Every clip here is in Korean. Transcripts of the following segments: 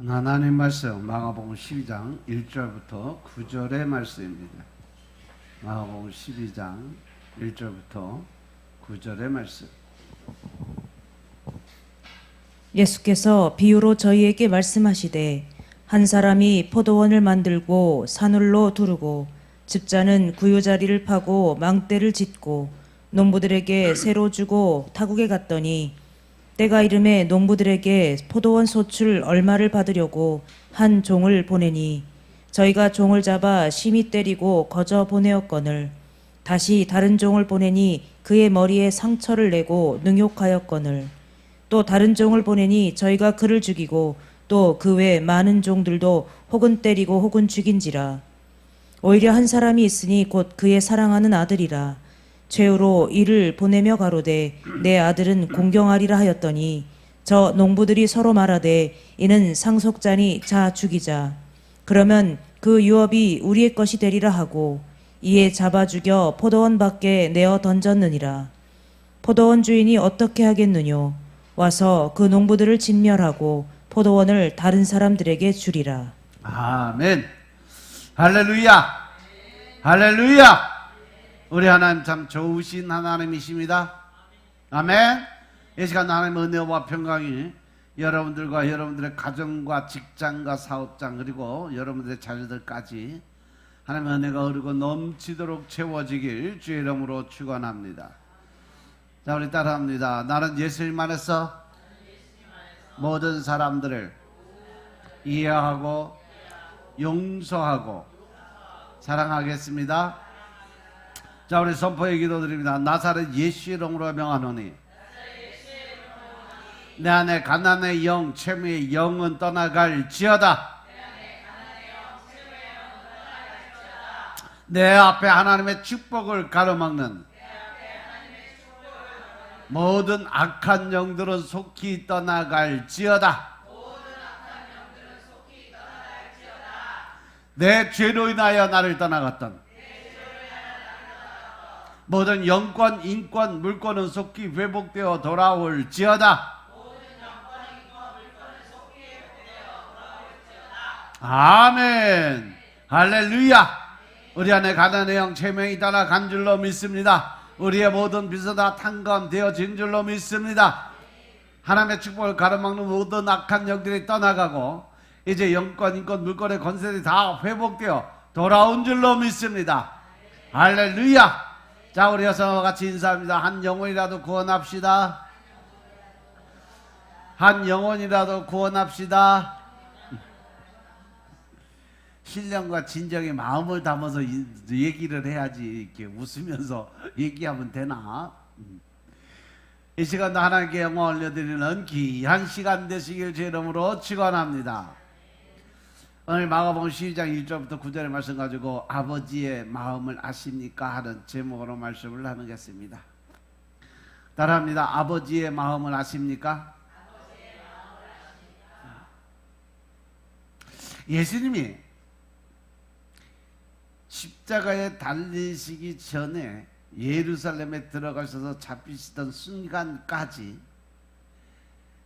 하나님 말씀 마가복음 12장 1절부터 9절의 말씀입니다. 마가복음 12장 1절부터 9절의 말씀. 예수께서 비유로 저희에게 말씀하시되 한 사람이 포도원을 만들고 산울로 두르고 집자는 구유자리를 파고 망대를 짓고 농부들에게 새로 주고 타국에 갔더니 때가 이름에 농부들에게 포도원 소출 얼마를 받으려고 한 종을 보내니 저희가 종을 잡아 심히 때리고 거저 보내었거늘 다시 다른 종을 보내니 그의 머리에 상처를 내고 능욕하였거늘 또 다른 종을 보내니 저희가 그를 죽이고 또 그 외 많은 종들도 혹은 때리고 혹은 죽인지라. 오히려 한 사람이 있으니 곧 그의 사랑하는 아들이라. 최후로 이를 보내며 가로되 내 아들은 공경하리라 하였더니 저 농부들이 서로 말하되 이는 상속자니 자 죽이자. 그러면 그 유업이 우리의 것이 되리라 하고 이에 잡아 죽여 포도원 밖에 내어 던졌느니라. 포도원 주인이 어떻게 하겠느뇨? 와서 그 농부들을 진멸하고 포도원을 다른 사람들에게 주리라. 아멘. 할렐루야. 할렐루야. 우리 하나님 참 좋으신 하나님이십니다. 아멘. 이 시간 하나님의 은혜와 평강이 여러분들과 여러분들의 가정과 직장과 사업장 그리고 여러분들의 자녀들까지 하나님의 은혜가 흐르고 넘치도록 채워지길 주의 이름으로 축원합니다. 자, 우리 따라합니다. 나는 예수님 안에서 모든 사람들을 이해하고 용서하고 사랑하겠습니다. 자, 우리 선포의 기도드립니다. 나사렛 예수 이름으로 명하노니 내 안에 가난의 영, 채무의 영은 떠나갈지어다. 내 앞에 하나님의 축복을 가로막는 모든 악한 영들은 속히 떠나갈지어다. 내 죄로 인하여 나를 떠나갔던 모든 영권, 인권, 물권은 속히 회복되어 돌아올지어다. 아멘. 할렐루야. 우리 안에 가난의 영, 체명이 떠나간 줄로 믿습니다. 우리의 모든 빚은 다 탕감되어진 줄로 믿습니다. 하나님의 축복을 가로막는 모든 악한 영들이 떠나가고 이제 영권, 인권, 물권의 권세들이 다 회복되어 돌아온 줄로 믿습니다. 할렐루야. 자, 우리 여성과 같이 인사합니다. 한 영혼이라도 구원합시다. 한 영혼이라도 구원합시다. 신령과 진정의 마음을 담아서 얘기를 해야지 이렇게 웃으면서 얘기하면 되나? 이 시간도 하나님께 영광 올려드리는 귀한 시간 되시길 제 이름으로 축원합니다. 오늘 마가복음 12장 1절부터 9절의 말씀 가지고 아버지의 마음을 아십니까? 하는 제목으로 말씀을 나누겠습니다. 따라합니다. 아버지의 마음을 아십니까? 예수님이 십자가에 달리시기 전에 예루살렘에 들어가셔서 잡히시던 순간까지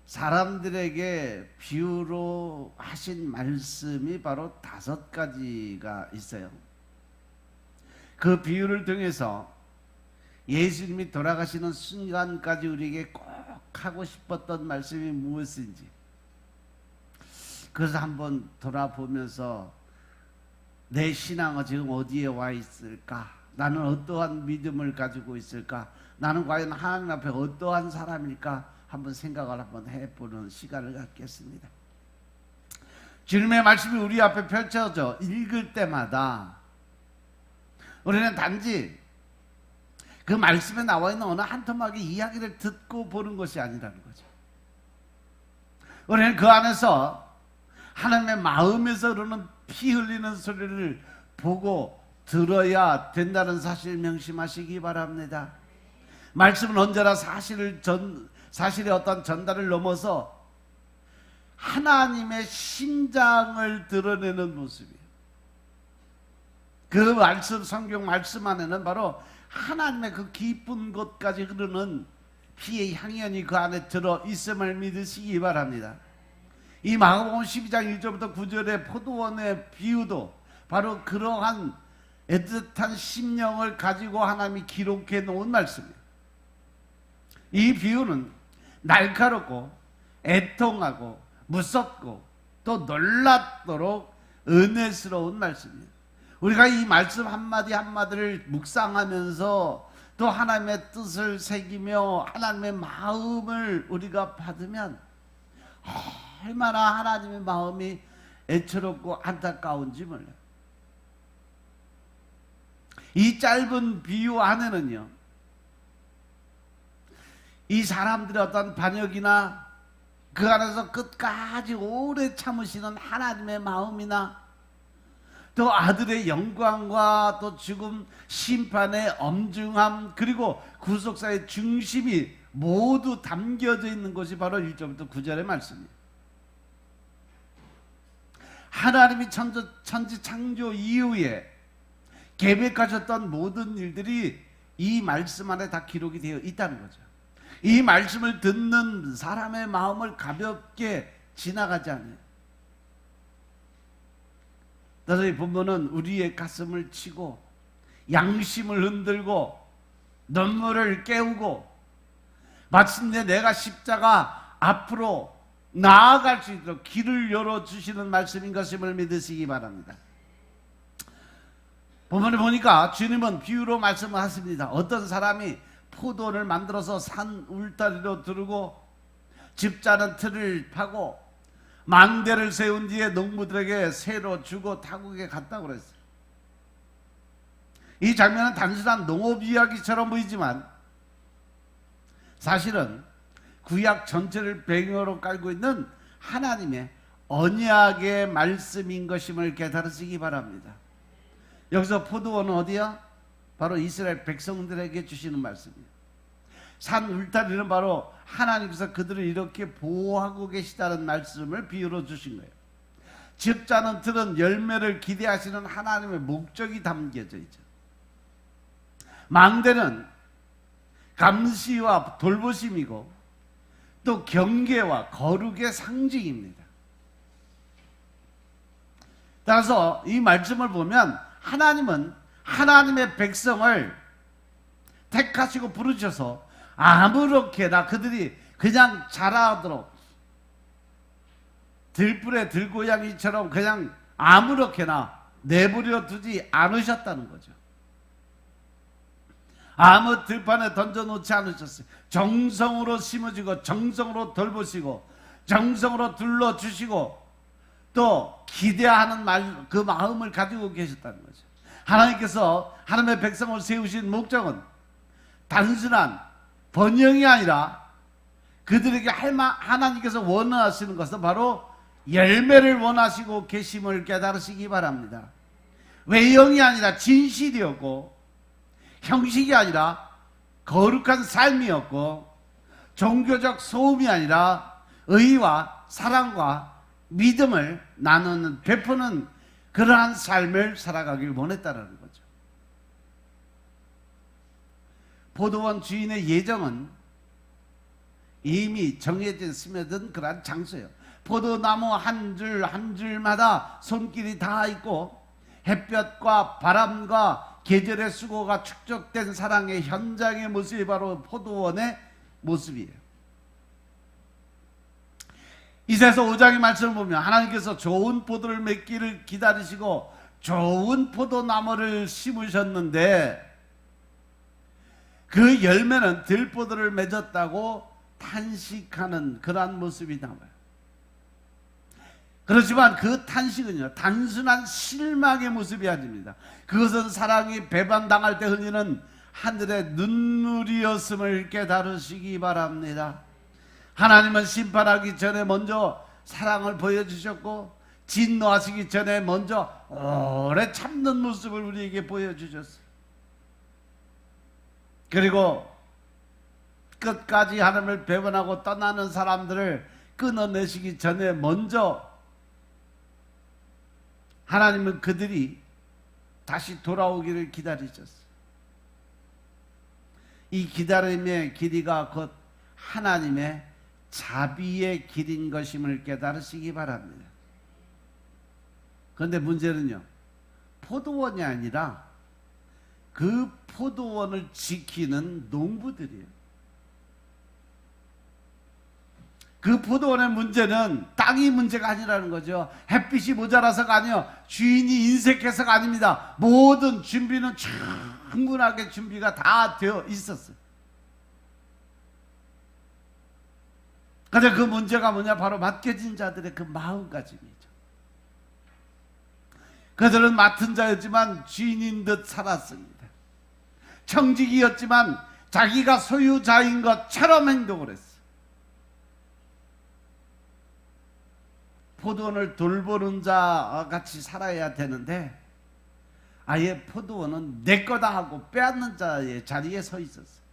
사람들에게 비유로 하신 말씀이 바로 5가지가 있어요. 그 비유를 통해서 예수님이 돌아가시는 순간까지 우리에게 꼭 하고 싶었던 말씀이 무엇인지 그래서 한번 돌아보면서 내 신앙은 지금 어디에 와 있을까? 나는 어떠한 믿음을 가지고 있을까? 나는 과연 하나님 앞에 어떠한 사람일까? 한번 생각을 한번 해보는 시간을 갖겠습니다. 주님의 말씀이 우리 앞에 펼쳐져 읽을 때마다 우리는 단지 그 말씀에 나와 있는 어느 한 토막의 이야기를 듣고 보는 것이 아니라는 거죠. 우리는 그 안에서 하나님의 마음에서 흐르는 피 흘리는 소리를 보고 들어야 된다는 사실 명심하시기 바랍니다. 말씀은 언제나 사실의 어떤 전달을 넘어서 하나님의 심장을 드러내는 모습이에요. 그 말씀, 성경 말씀 안에는 바로 하나님의 그 깊은 곳까지 흐르는 피의 향연이 그 안에 들어 있음을 믿으시기 바랍니다. 이 마가복음 12장 1절부터 9절의 포도원의 비유도 바로 그러한 애틋한 심령을 가지고 하나님이 기록해 놓은 말씀이에요. 이 비유는 날카롭고 애통하고 무섭고 또 놀랍도록 은혜스러운 말씀이에요. 우리가 이 말씀 한마디 한마디를 묵상하면서 또 하나님의 뜻을 새기며 하나님의 마음을 우리가 받으면 얼마나 하나님의 마음이 애처롭고 안타까운지 몰라요. 이 짧은 비유 안에는요, 이 사람들의 어떤 반역이나 그 안에서 끝까지 오래 참으시는 하나님의 마음이나 또 아들의 영광과 또 지금 심판의 엄중함 그리고 구속사의 중심이 모두 담겨져 있는 것이 바로 1절부터 9절의 말씀이에요. 하나님이 천지 창조 이후에 계획하셨던 모든 일들이 이 말씀 안에 다 기록이 되어 있다는 거죠. 이 말씀을 듣는 사람의 마음을 가볍게 지나가지 않아요. 따라서 이 본문은 우리의 가슴을 치고 양심을 흔들고 눈물을 깨우고 마침내 내가 십자가 앞으로 나아갈 수 있도록 길을 열어주시는 말씀인 것임을 믿으시기 바랍니다. 본문에 보니까 주님은 비유로 말씀을 하십니다. 어떤 사람이 포도원을 만들어서 산 울타리로 두르고 집 짜는 틀을 파고 망대를 세운 뒤에 농부들에게 새로 주고 타국에 갔다고 그랬어요. 이 장면은 단순한 농업 이야기처럼 보이지만 사실은 구약 전체를 배경으로 깔고 있는 하나님의 언약의 말씀인 것임을 깨달으시기 바랍니다. 여기서 포도원은 어디야? 바로 이스라엘 백성들에게 주시는 말씀이에요. 산 울타리는 바로 하나님께서 그들을 이렇게 보호하고 계시다는 말씀을 비유로 주신 거예요. 집 짜는 틀은 열매를 기대하시는 하나님의 목적이 담겨져 있죠. 망대는 감시와 돌보심이고 또 경계와 거룩의 상징입니다. 따라서 이 말씀을 보면 하나님은 하나님의 백성을 택하시고 부르셔서 아무렇게나 그들이 그냥 자라도록 들불에 들고양이처럼 그냥 아무렇게나 내버려 두지 않으셨다는 거죠. 아무 들판에 던져놓지 않으셨어요. 정성으로 심어주고 정성으로 돌보시고 정성으로 둘러주시고 또 기대하는 그 마음을 가지고 계셨다는 거죠. 하나님께서 하나님의 백성을 세우신 목적은 단순한 번영이 아니라 그들에게 하나님께서 원하시는 것은 바로 열매를 원하시고 계심을 깨달으시기 바랍니다. 외형이 아니라 진실이었고 형식이 아니라 거룩한 삶이었고 종교적 소음이 아니라 의와 사랑과 믿음을 나누는 베푸는 그러한 삶을 살아가길 원했다는 거죠. 포도원 주인의 예정은 이미 정해진 스며든 그러한 장소예요. 포도나무 한 줄 한 줄마다 손길이 다 있고 햇볕과 바람과 계절의 수고가 축적된 사랑의 현장의 모습이 바로 포도원의 모습이에요. 이사야서 5장의 말씀을 보면 하나님께서 좋은 포도를 맺기를 기다리시고 좋은 포도나무를 심으셨는데 그 열매는 들포도를 맺었다고 탄식하는 그러한 모습이 나와요. 그렇지만 그 탄식은요 단순한 실망의 모습이 아닙니다. 그것은 사랑이 배반당할 때 흘리는 하늘의 눈물이었음을 깨달으시기 바랍니다. 하나님은 심판하기 전에 먼저 사랑을 보여주셨고 진노하시기 전에 먼저 오래 참는 모습을 우리에게 보여주셨어요. 그리고 끝까지 하나님을 배반하고 떠나는 사람들을 끊어내시기 전에 먼저 하나님은 그들이 다시 돌아오기를 기다리셨어요. 이 기다림의 길이가 곧 하나님의 자비의 길인 것임을 깨달으시기 바랍니다. 그런데 문제는요, 포도원이 아니라 그 포도원을 지키는 농부들이에요. 그 포도원의 문제는 땅이 문제가 아니라는 거죠. 햇빛이 모자라서가 아니요, 주인이 인색해서가 아닙니다. 모든 준비는 충분하게 준비가 다 되어 있었어요. 그런데 그 문제가 뭐냐, 바로 맡겨진 자들의 그 마음가짐이죠. 그들은 맡은 자였지만 주인인 듯 살았습니다. 청직이었지만 자기가 소유자인 것처럼 행동을 했어요. 포도원을 돌보는 자 같이 살아야 되는데 아예 포도원은 내 거다 하고 빼앗는 자의 자리에 서 있었어요.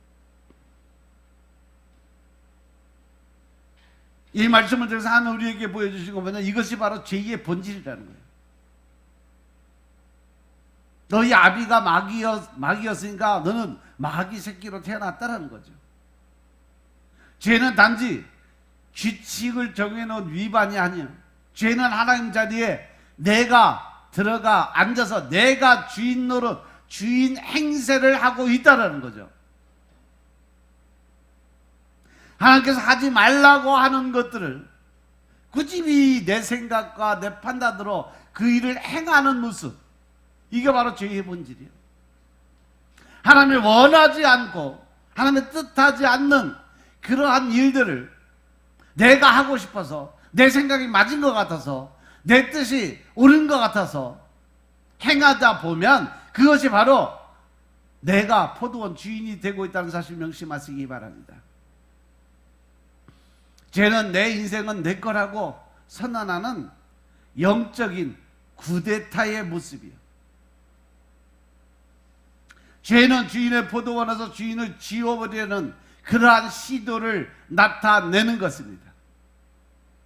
이 말씀을 통해서 하나님 우리에게 보여주신 거 뭐냐, 이것이 바로 죄의 본질이라는 거예요. 너희 아비가 마귀였으니까 너는 마귀 새끼로 태어났다라는 거죠. 죄는 단지 규칙을 정해놓은 위반이 아니에요. 죄는 하나님 자리에 내가 들어가 앉아서 내가 주인 노릇, 주인 행세를 하고 있다라는 거죠. 하나님께서 하지 말라고 하는 것들을 굳이 내 생각과 내 판단으로 그 일을 행하는 모습, 이게 바로 죄의 본질이에요. 하나님을 원하지 않고 하나님의 뜻하지 않는 그러한 일들을 내가 하고 싶어서, 내 생각이 맞은 것 같아서, 내 뜻이 옳은 것 같아서 행하다 보면 그것이 바로 내가 포도원 주인이 되고 있다는 사실 명심하시기 바랍니다. 죄는 내 인생은 내 거라고 선언하는 영적인 쿠데타의 모습이에요. 죄는 주인의 포도원에서 주인을 지워버리려는 그러한 시도를 나타내는 것입니다.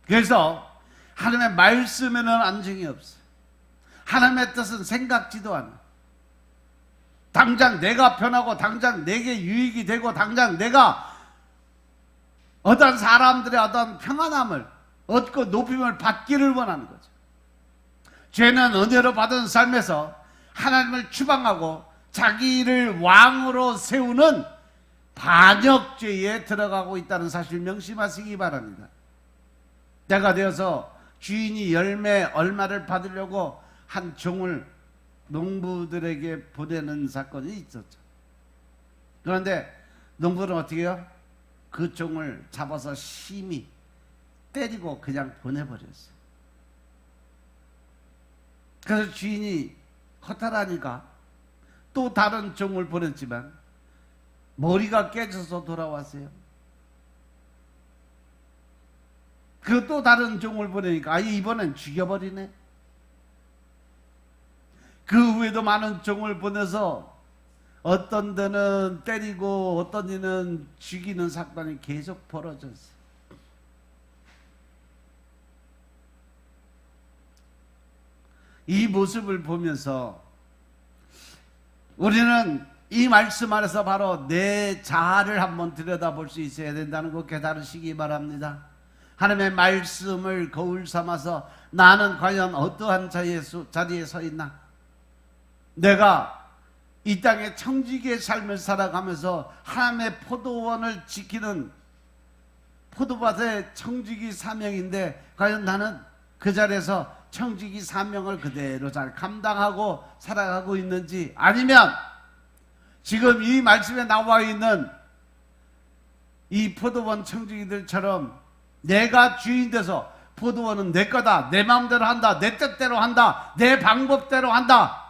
그래서 하나님의 말씀에는 안정이 없어요. 하나님의 뜻은 생각지도 않아요. 당장 내가 편하고 당장 내게 유익이 되고 당장 내가 어떤 사람들의 어떤 평안함을 얻고 높임을 받기를 원하는 거죠. 죄는 은혜로 받은 삶에서 하나님을 추방하고 자기를 왕으로 세우는 반역죄에 들어가고 있다는 사실 명심하시기 바랍니다. 때가 되어서 주인이 열매 얼마를 받으려고 한 종을 농부들에게 보내는 사건이 있었죠. 그런데 농부는 어떻게 해요? 그 종을 잡아서 심히 때리고 그냥 보내버렸어요. 그래서 주인이 허탈하니까 또 다른 종을 보냈지만 머리가 깨져서 돌아왔어요. 그 또 다른 종을 보내니까 아예 이번엔 죽여버리네. 그 후에도 많은 종을 보내서 어떤 데는 때리고 어떤 데는 죽이는 사건이 계속 벌어졌어요. 이 모습을 보면서 우리는 이 말씀 안에서 바로 내 자아를 한번 들여다볼 수 있어야 된다는 거 깨달으시기 바랍니다. 하나님의 말씀을 거울 삼아서 나는 과연 어떠한 자리에 서 있나? 내가 이 땅의 청지기의 삶을 살아가면서 하나님의 포도원을 지키는 포도밭의 청지기 사명인데 과연 나는 그 자리에서 청지기 사명을 그대로 잘 감당하고 살아가고 있는지, 아니면 지금 이 말씀에 나와 있는 이 포도원 청지기들처럼 내가 주인 돼서 포도원은 내 거다, 내 마음대로 한다, 내 뜻대로 한다, 내 방법대로 한다,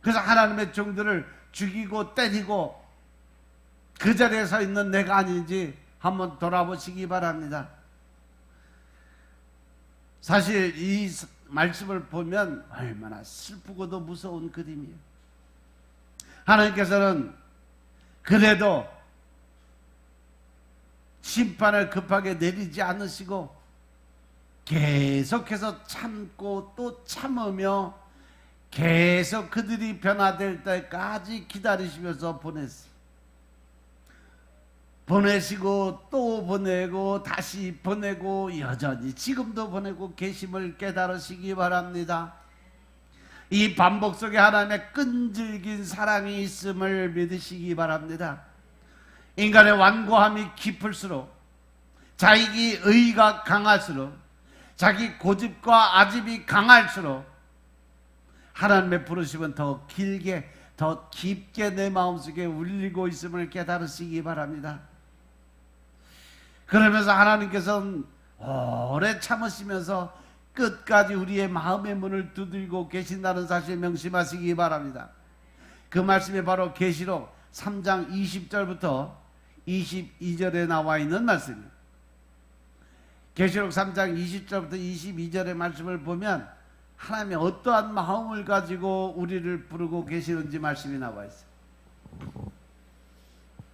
그래서 하나님의 종들을 죽이고 때리고 그 자리에 서 있는 내가 아닌지 한번 돌아보시기 바랍니다. 사실 이 말씀을 보면 얼마나 슬프고도 무서운 그림이에요. 하나님께서는 그래도 심판을 급하게 내리지 않으시고 계속해서 참고 또 참으며 계속 그들이 변화될 때까지 기다리시면서 보냈어요. 보내시고 또 보내고 다시 보내고 여전히 지금도 보내고 계심을 깨달으시기 바랍니다. 이 반복 속에 하나님의 끈질긴 사랑이 있음을 믿으시기 바랍니다. 인간의 완고함이 깊을수록, 자기 의가 강할수록, 자기 고집과 아집이 강할수록 하나님의 부르심은 더 길게, 더 깊게 내 마음속에 울리고 있음을 깨달으시기 바랍니다. 그러면서 하나님께서는 오래 참으시면서 끝까지 우리의 마음의 문을 두들고 계신다는 사실 명심하시기 바랍니다. 그 말씀이 바로 계시록 3장 20절부터 22절에 나와 있는 말씀입니다. 계시록 3장 20절부터 22절의 말씀을 보면 하나님이 어떠한 마음을 가지고 우리를 부르고 계시는지 말씀이 나와 있어요.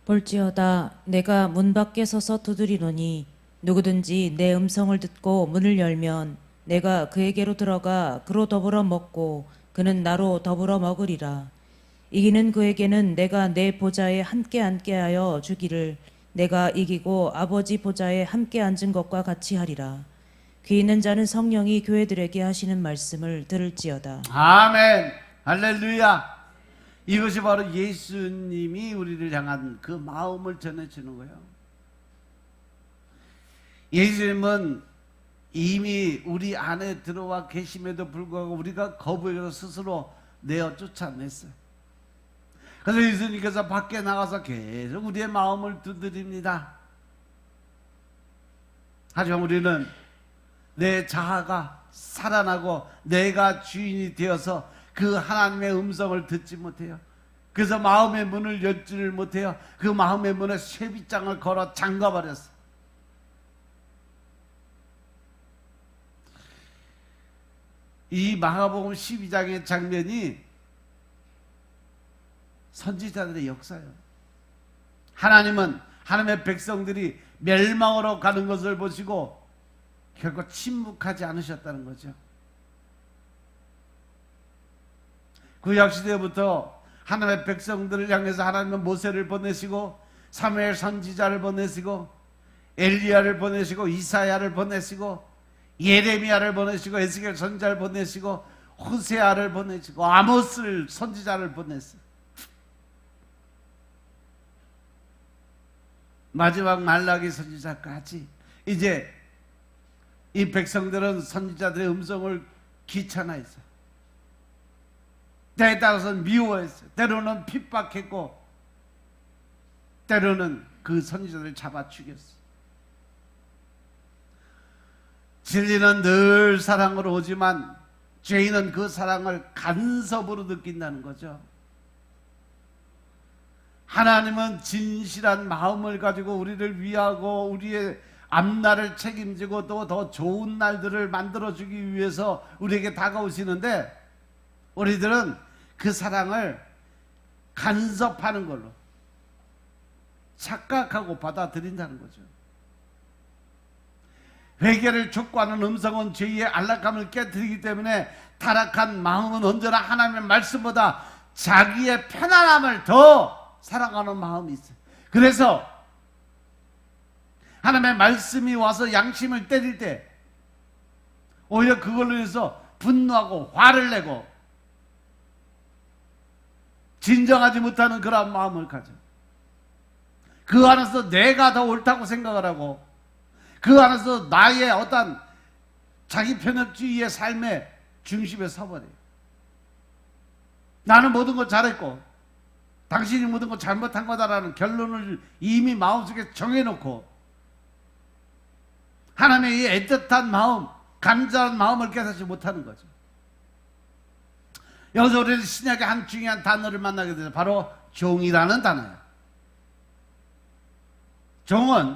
볼지어다 내가 문 밖에 서서 두드리노니 누구든지 내 음성을 듣고 문을 열면 내가 그에게로 들어가 그로 더불어 먹고 그는 나로 더불어 먹으리라. 이기는 그에게는 내가 내 보좌에 함께 앉게 하여 주기를 내가 이기고 아버지 보좌에 함께 앉은 것과 같이 하리라. 귀 있는 자는 성령이 교회들에게 하시는 말씀을 들을지어다. 아멘. 할렐루야. 이것이 바로 예수님이 우리를 향한 그 마음을 전해주는 거예요. 예수님은 이미 우리 안에 들어와 계심에도 불구하고 우리가 거부해서 스스로 내어 쫓아냈어요. 그래서 예수님께서 밖에 나가서 계속 우리의 마음을 두드립니다. 하지만 우리는 내 자아가 살아나고 내가 주인이 되어서 그 하나님의 음성을 듣지 못해요. 그래서 마음의 문을 열지를 못해요. 그 마음의 문에 쇠빗장을 걸어 잠가버렸어요. 이 마가복음 12장의 장면이 선지자들의 역사예요. 하나님은 하나님의 백성들이 멸망으로 가는 것을 보시고 결코 침묵하지 않으셨다는 거죠. 구약시대부터 하나님의 백성들을 향해서 하나님은 모세를 보내시고 사무엘 선지자를 보내시고 엘리야를 보내시고 이사야를 보내시고 예레미야를 보내시고 에스겔 선지자를 보내시고 호세아를 보내시고 아모스 선지자를 보냈어요. 마지막 말라기 선지자까지. 이제 이 백성들은 선지자들의 음성을 귀찮아했어요. 때에 따라서는 미워했어요. 때로는 핍박했고 때로는 그 선지자들을 잡아 죽였어요. 진리는 늘 사랑으로 오지만 죄인은 그 사랑을 간섭으로 느낀다는 거죠. 하나님은 진실한 마음을 가지고 우리를 위하고 우리의 앞날을 책임지고 또 더 좋은 날들을 만들어주기 위해서 우리에게 다가오시는데 우리들은 그 사랑을 간섭하는 걸로 착각하고 받아들인다는 거죠. 회개를 촉구하는 음성은 죄의 안락함을 깨뜨리기 때문에 타락한 마음은 언제나 하나님의 말씀보다 자기의 편안함을 더 사랑하는 마음이 있어요. 그래서 하나님의 말씀이 와서 양심을 때릴 때 오히려 그걸로 인해서 분노하고 화를 내고 진정하지 못하는 그런 마음을 가져. 그 안에서 내가 더 옳다고 생각을 하고 그 안에서 나의 어떤 자기 편협주의의 삶의 중심에 서버려요. 나는 모든 걸 잘했고 당신이 모든 걸 잘못한 거다라는 결론을 이미 마음속에 정해놓고 하나님의 이 애틋한 마음, 간절한 마음을 깨닫지 못하는 거죠. 여기서 우리는 신약의 한 중요한 단어를 만나게 되죠. 바로 종이라는 단어예요. 종은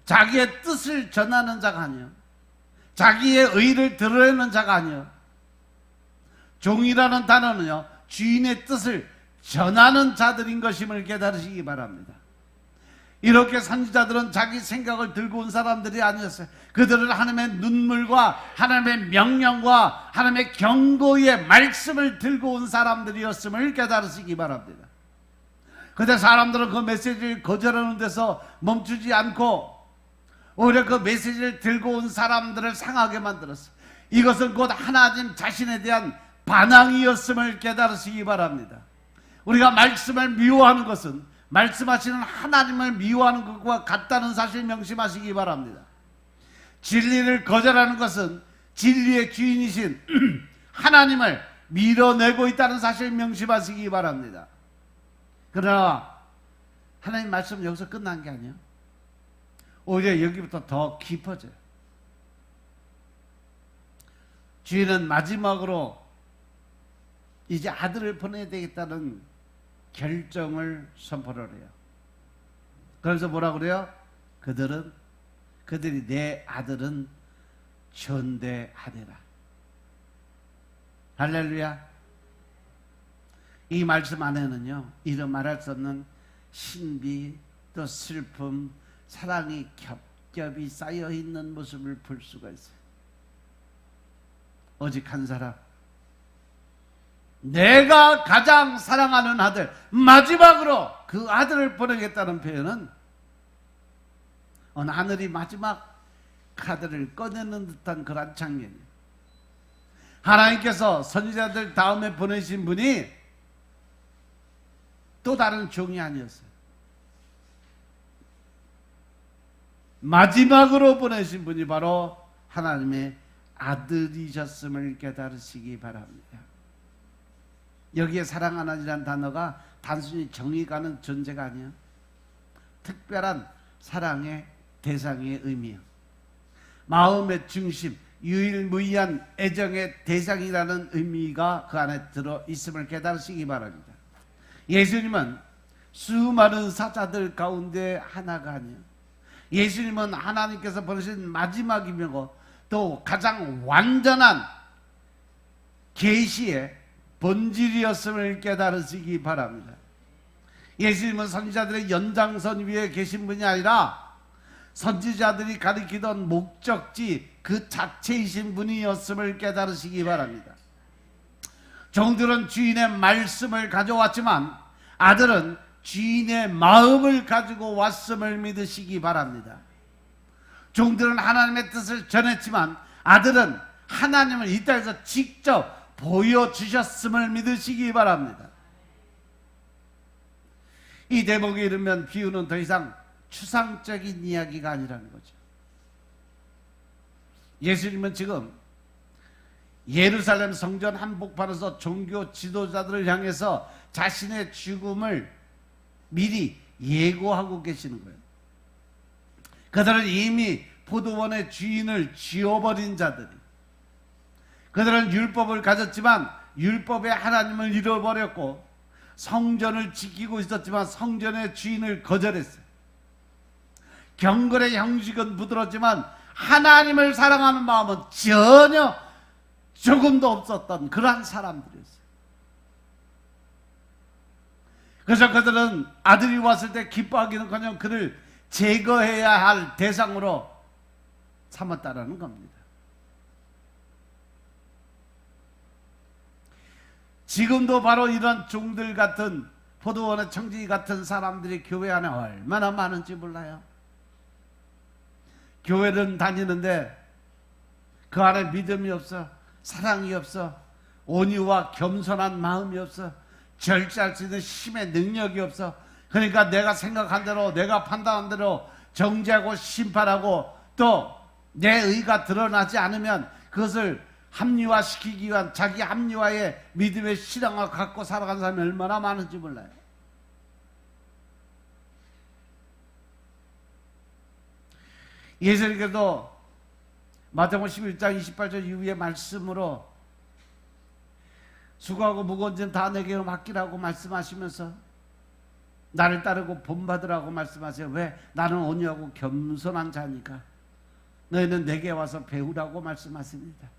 자기의 뜻을 전하는 자가 아니에요. 자기의 의를 드러내는 자가 아니에요. 종이라는 단어는요, 주인의 뜻을 전하는 자들인 것임을 깨달으시기 바랍니다. 이렇게 선지자들은 자기 생각을 들고 온 사람들이 아니었어요. 그들은 하나님의 눈물과 하나님의 명령과 하나님의 경고의 말씀을 들고 온 사람들이었음을 깨달으시기 바랍니다. 근데 사람들은 그 메시지를 거절하는 데서 멈추지 않고 오히려 그 메시지를 들고 온 사람들을 상하게 만들었어요. 이것은 곧 하나님 자신에 대한 반항이었음을 깨달으시기 바랍니다. 우리가 말씀을 미워하는 것은 말씀하시는 하나님을 미워하는 것과 같다는 사실 명심하시기 바랍니다. 진리를 거절하는 것은 진리의 주인이신 하나님을 밀어내고 있다는 사실 명심하시기 바랍니다. 그러나 하나님 말씀 여기서 끝난 게 아니에요. 오히려 여기부터 더 깊어져요. 주인은 마지막으로 이제 아들을 보내야 되겠다는 결정을 선포를 해요. 그래서 뭐라 그래요? 그들이 내 아들은 전대하리라. 할렐루야. 이 말씀 안에는요, 이런 말할 수 없는 신비, 또 슬픔, 사랑이 겹겹이 쌓여있는 모습을 볼 수가 있어요. 오직 한 사람, 내가 가장 사랑하는 아들, 마지막으로 그 아들을 보내겠다는 표현은 하늘이 마지막 카드를 꺼내는 듯한 그런 장면이에요. 하나님께서 선지자들 다음에 보내신 분이 또 다른 종이 아니었어요. 마지막으로 보내신 분이 바로 하나님의 아들이셨음을 깨달으시기 바랍니다. 여기에 사랑하나이라는 단어가 단순히 정이 가는 존재가 아니에요. 특별한 사랑의 대상의 의미예요. 마음의 중심, 유일무이한 애정의 대상이라는 의미가 그 안에 들어 있음을 깨달으시기 바랍니다. 예수님은 수많은 사자들 가운데 하나가 아니에요. 예수님은 하나님께서 보내신 마지막이며 또 가장 완전한 계시의 본질이었음을 깨달으시기 바랍니다. 예수님은 선지자들의 연장선 위에 계신 분이 아니라 선지자들이 가리키던 목적지 그 자체이신 분이었음을 깨달으시기 바랍니다. 종들은 주인의 말씀을 가져왔지만 아들은 주인의 마음을 가지고 왔음을 믿으시기 바랍니다. 종들은 하나님의 뜻을 전했지만 아들은 하나님을 이 땅에서 직접 보여주셨음을 믿으시기 바랍니다. 이 대목에 이르면 비유는 더 이상 추상적인 이야기가 아니라는 거죠. 예수님은 지금 예루살렘 성전 한복판에서 종교 지도자들을 향해서 자신의 죽음을 미리 예고하고 계시는 거예요. 그들은 이미 포도원의 주인을 쥐어버린 자들이, 그들은 율법을 가졌지만 율법의 하나님을 잃어버렸고 성전을 지키고 있었지만 성전의 주인을 거절했어요. 경건의 형식은 부드럽지만 하나님을 사랑하는 마음은 전혀 조금도 없었던 그러한 사람들이었어요. 그래서 그들은 아들이 왔을 때 기뻐하기는커녕 그를 제거해야 할 대상으로 삼았다라는 겁니다. 지금도 바로 이런 종들 같은 포도원의 청지 같은 사람들이 교회 안에 얼마나 많은지 몰라요. 교회는 다니는데 그 안에 믿음이 없어, 사랑이 없어, 온유와 겸손한 마음이 없어, 절제할 수 있는 힘의 능력이 없어. 그러니까 내가 생각한 대로, 내가 판단한 대로 정죄하고 심판하고 또 내 의가 드러나지 않으면 그것을 합리화시키기 위한 자기 합리화의 믿음의 신앙을 갖고 살아가는 사람이 얼마나 많은지 몰라요. 예수님께서 마태복음 11장 28절 이후의 말씀으로 수고하고 무거운 짐 다 내게 맡기라고 말씀하시면서 나를 따르고 본받으라고 말씀하세요. 왜? 나는 온유하고 겸손한 자니까 너희는 내게 와서 배우라고 말씀하십니다.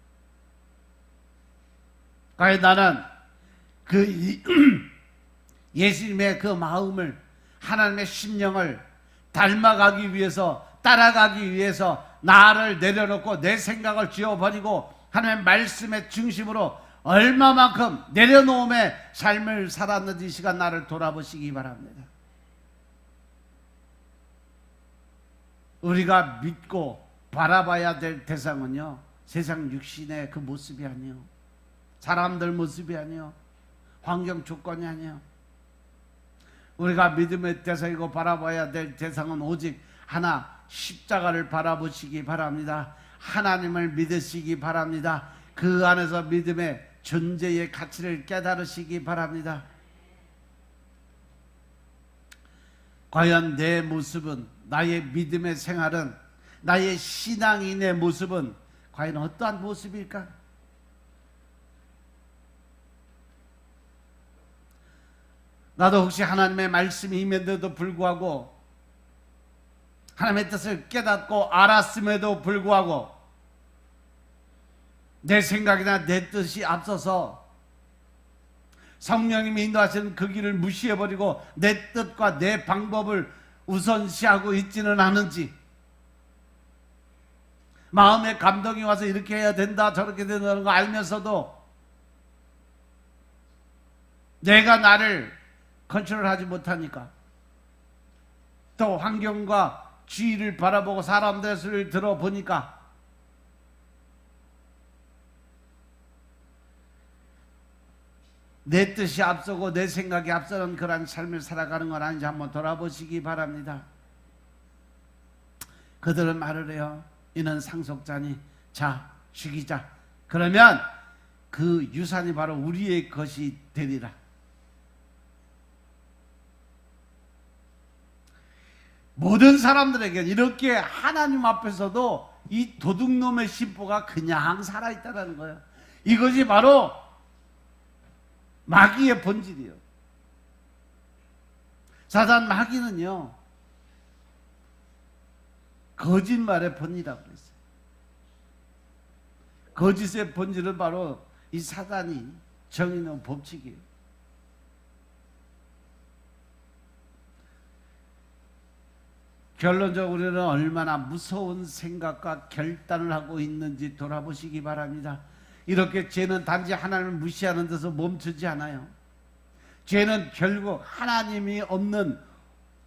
과연 나는 예수님의 그 마음을, 하나님의 심령을 닮아가기 위해서, 따라가기 위해서 나를 내려놓고 내 생각을 지워버리고 하나님의 말씀의 중심으로 얼마만큼 내려놓음의 삶을 살았는지 이 시간 나를 돌아보시기 바랍니다. 우리가 믿고 바라봐야 될 대상은요, 세상 육신의 그 모습이 아니요, 사람들 모습이 아니요, 환경 조건이 아니요. 우리가 믿음의 대상이고 바라봐야 될 대상은 오직 하나, 십자가를 바라보시기 바랍니다. 하나님을 믿으시기 바랍니다. 그 안에서 믿음의 존재의 가치를 깨달으시기 바랍니다. 과연 내 모습은, 나의 믿음의 생활은, 나의 신앙인의 모습은 과연 어떠한 모습일까? 나도 혹시 하나님의 말씀이 임했는데도 불구하고, 하나님의 뜻을 깨닫고 알았음에도 불구하고 내 생각이나 내 뜻이 앞서서 성령님이 인도하시는 그 길을 무시해버리고 내 뜻과 내 방법을 우선시하고 있지는 않은지, 마음의 감동이 와서 이렇게 해야 된다 저렇게 된다는 거 알면서도 내가 나를 컨트롤하지 못하니까, 또 환경과 주위를 바라보고 사람들의 소리를 들어보니까 내 뜻이 앞서고 내 생각이 앞서는 그런 삶을 살아가는 건 아닌지 한번 돌아보시기 바랍니다. 그들은 말을 해요. 이는 상속자니 자 죽이자. 그러면 그 유산이 바로 우리의 것이 되리라. 모든 사람들에게 이렇게 하나님 앞에서도 이 도둑놈의 심보가 그냥 살아있다는 거예요. 이것이 바로 마귀의 본질이에요. 사단 마귀는요, 거짓말의 본이라고 그랬어요. 거짓의 본질은 바로 이 사단이 정의놓은 법칙이에요. 결론적으로 우리는 얼마나 무서운 생각과 결단을 하고 있는지 돌아보시기 바랍니다. 이렇게 죄는 단지 하나님을 무시하는 데서 멈추지 않아요. 죄는 결국 하나님이 없는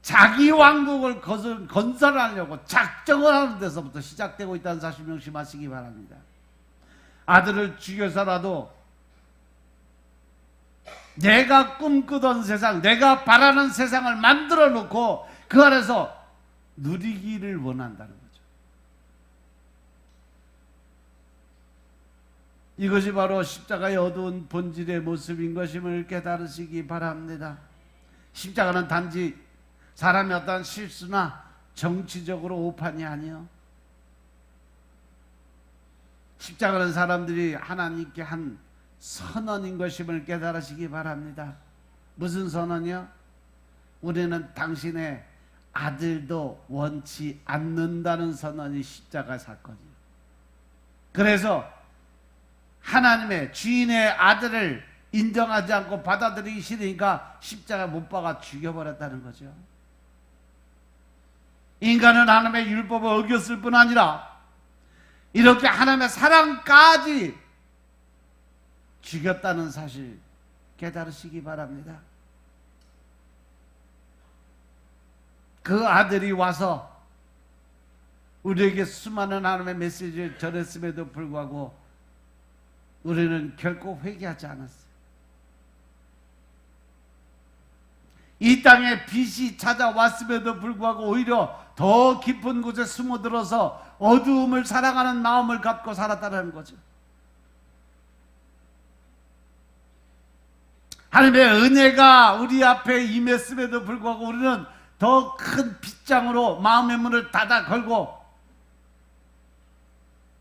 자기 왕국을 건설하려고 작정을 하는 데서부터 시작되고 있다는 사실 명심하시기 바랍니다. 아들을 죽여서라도 내가 꿈꾸던 세상, 내가 바라는 세상을 만들어 놓고 그 안에서 누리기를 원한다는 거죠. 이것이 바로 십자가의 어두운 본질의 모습인 것임을 깨달으시기 바랍니다. 십자가는 단지 사람의 어떤 실수나 정치적으로 오판이 아니요, 십자가는 사람들이 하나님께 한 선언인 것임을 깨달으시기 바랍니다. 무슨 선언이요? 우리는 당신의 아들도 원치 않는다는 선언이 십자가 사건이에요. 그래서 하나님의 주인의 아들을 인정하지 않고 받아들이기 싫으니까 십자가 못 박아 죽여버렸다는 거죠. 인간은 하나님의 율법을 어겼을 뿐 아니라 이렇게 하나님의 사랑까지 죽였다는 사실 깨달으시기 바랍니다. 그 아들이 와서 우리에게 수많은 하나님의 메시지를 전했음에도 불구하고 우리는 결코 회개하지 않았어요. 이 땅에 빛이 찾아왔음에도 불구하고 오히려 더 깊은 곳에 숨어들어서 어두움을 사랑하는 마음을 갖고 살았다는 거죠. 하나님의 은혜가 우리 앞에 임했음에도 불구하고 우리는 더 큰 빗장으로 마음의 문을 닫아 걸고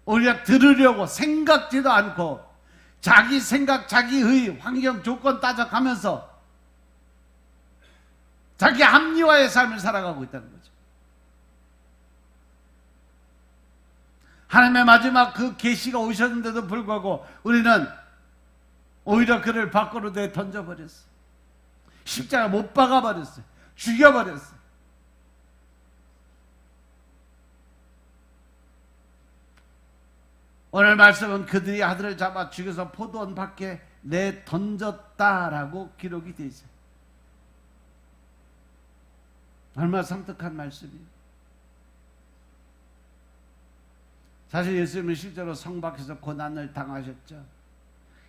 오히려 들으려고 생각지도 않고 자기 생각, 자기의 환경 조건 따져가면서 자기 합리화의 삶을 살아가고 있다는 거죠. 하나님의 마지막 그 계시가 오셨는데도 불구하고 우리는 오히려 그를 밖으로 던져버렸어요. 십자가 못 박아버렸어요. 죽여버렸어요. 오늘 말씀은 그들이 아들을 잡아 죽여서 포도원 밖에 내 던졌다라고 기록이 되어 있어요. 얼마나 섬뜩한 말씀이에요. 사실 예수님은 실제로 성 밖에서 고난을 당하셨죠.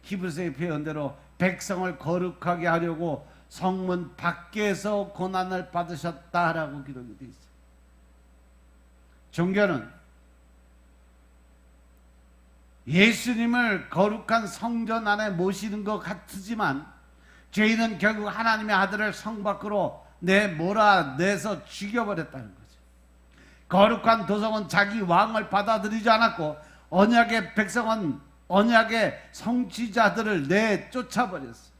히브리서의 표현대로 백성을 거룩하게 하려고 성문 밖에서 고난을 받으셨다라고 기록이 되어 있어요. 종교는 예수님을 거룩한 성전 안에 모시는 것 같지만 죄인은 결국 하나님의 아들을 성 밖으로 몰아내서 죽여버렸다는 거죠. 거룩한 도성은 자기 왕을 받아들이지 않았고 언약의 백성은 언약의 성취자들을 내쫓아버렸어요.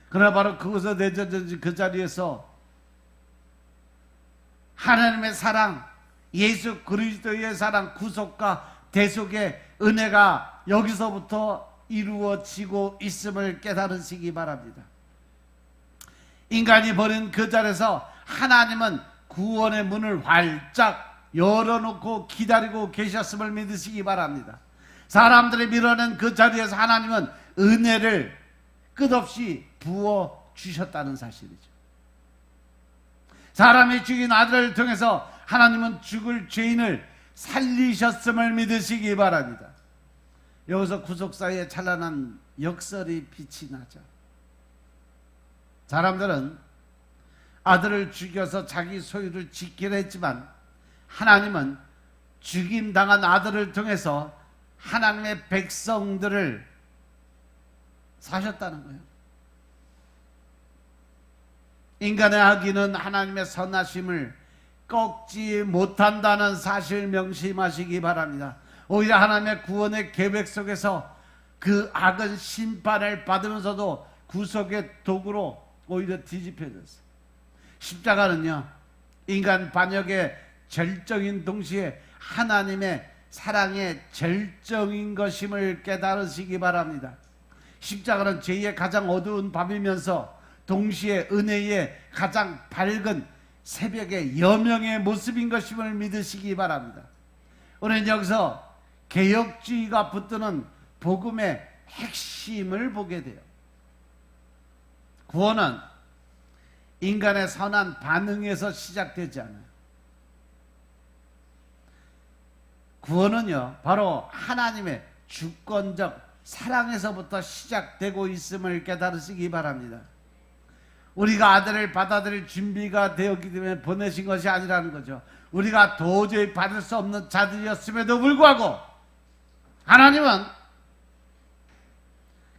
그러나 바로 그곳에 내려진 그 자리에서 하나님의 사랑, 예수 그리스도의 사랑, 구속과 대속의 은혜가 여기서부터 이루어지고 있음을 깨달으시기 바랍니다. 인간이 버린 그 자리에서 하나님은 구원의 문을 활짝 열어놓고 기다리고 계셨음을 믿으시기 바랍니다. 사람들이 밀어낸 그 자리에서 하나님은 은혜를 끝없이 부어주셨다는 사실이죠. 사람이 죽인 아들을 통해서 하나님은 죽을 죄인을 살리셨음을 믿으시기 바랍니다. 여기서 구속사의 찬란한 역설이 빛이 나죠. 사람들은 아들을 죽여서 자기 소유를 지키려 했지만 하나님은 죽임당한 아들을 통해서 하나님의 백성들을 사셨다는 거예요. 인간의 악의는 하나님의 선하심을 꺾지 못한다는 사실 명심하시기 바랍니다. 오히려 하나님의 구원의 계획 속에서 그 악은 심판을 받으면서도 구속의 도구로 오히려 뒤집혀졌어요. 십자가는요, 인간 반역의 절정인 동시에 하나님의 사랑의 절정인 것임을 깨달으시기 바랍니다. 십자가는 죄의 가장 어두운 밤이면서 동시에 은혜의 가장 밝은 새벽의 여명의 모습인 것임을 믿으시기 바랍니다. 우리는 여기서 개혁주의가 붙드는 복음의 핵심을 보게 돼요. 구원은 인간의 선한 반응에서 시작되지 않아요. 구원은요, 바로 하나님의 주권적 사랑에서부터 시작되고 있음을 깨달으시기 바랍니다. 우리가 아들을 받아들일 준비가 되었기 때문에 보내신 것이 아니라는 거죠. 우리가 도저히 받을 수 없는 자들이었음에도 불구하고 하나님은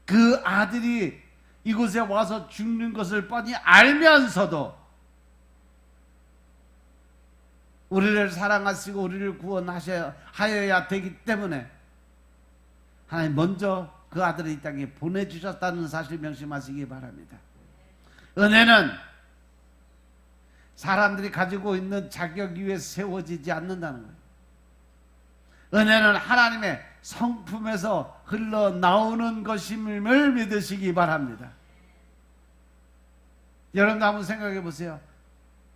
그 아들이 이곳에 와서 죽는 것을 뻔히 알면서도 우리를 사랑하시고 우리를 구원하여야 되기 때문에 하나님 먼저 그 아들을 이 땅에 보내주셨다는 사실 명심하시기 바랍니다. 은혜는 사람들이 가지고 있는 자격 위에 세워지지 않는다는 거예요. 은혜는 하나님의 성품에서 흘러나오는 것임을 믿으시기 바랍니다. 여러분 한번 생각해 보세요.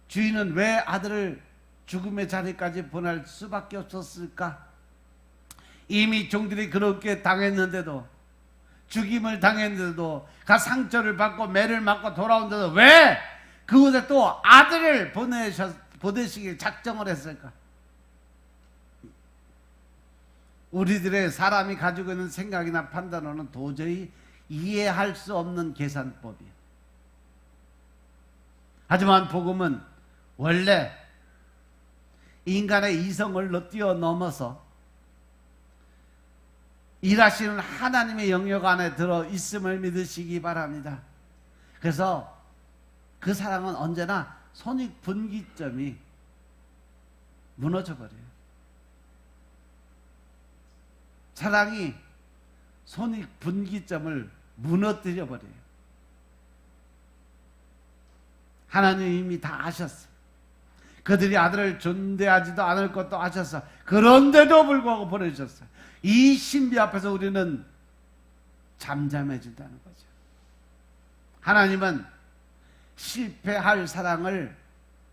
주인은 왜 아들을 죽음의 자리까지 보낼 수밖에 없었을까? 이미 종들이 그렇게 당했는데도, 죽임을 당했는데도, 상처를 받고 매를 맞고 돌아온데도 왜 그곳에 또 아들을 보내시길 작정을 했을까? 우리들의 사람이 가지고 있는 생각이나 판단으로는 도저히 이해할 수 없는 계산법이에요. 하지만 복음은 원래 인간의 이성을 뛰어넘어서 일하시는 하나님의 영역 안에 들어 있음을 믿으시기 바랍니다. 그래서 그 사랑은 언제나 손익분기점이 무너져 버려요. 사랑이 손익분기점을 무너뜨려 버려요. 하나님이 이미 다 아셨어. 그들이 아들을 존대하지도 않을 것도 아셨어. 그런데도 불구하고 보내주셨어요. 이 신비 앞에서 우리는 잠잠해진다는 거죠. 하나님은 실패할 사랑을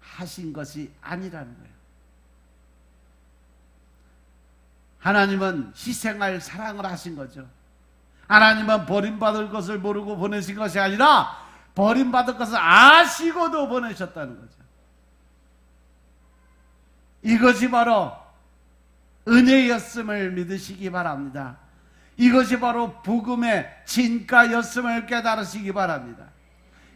하신 것이 아니라는 거예요. 하나님은 희생할 사랑을 하신 거죠. 하나님은 버림받을 것을 모르고 보내신 것이 아니라 버림받을 것을 아시고도 보내셨다는 거죠. 이것이 바로 은혜였음을 믿으시기 바랍니다. 이것이 바로 복음의 진가였음을 깨달으시기 바랍니다.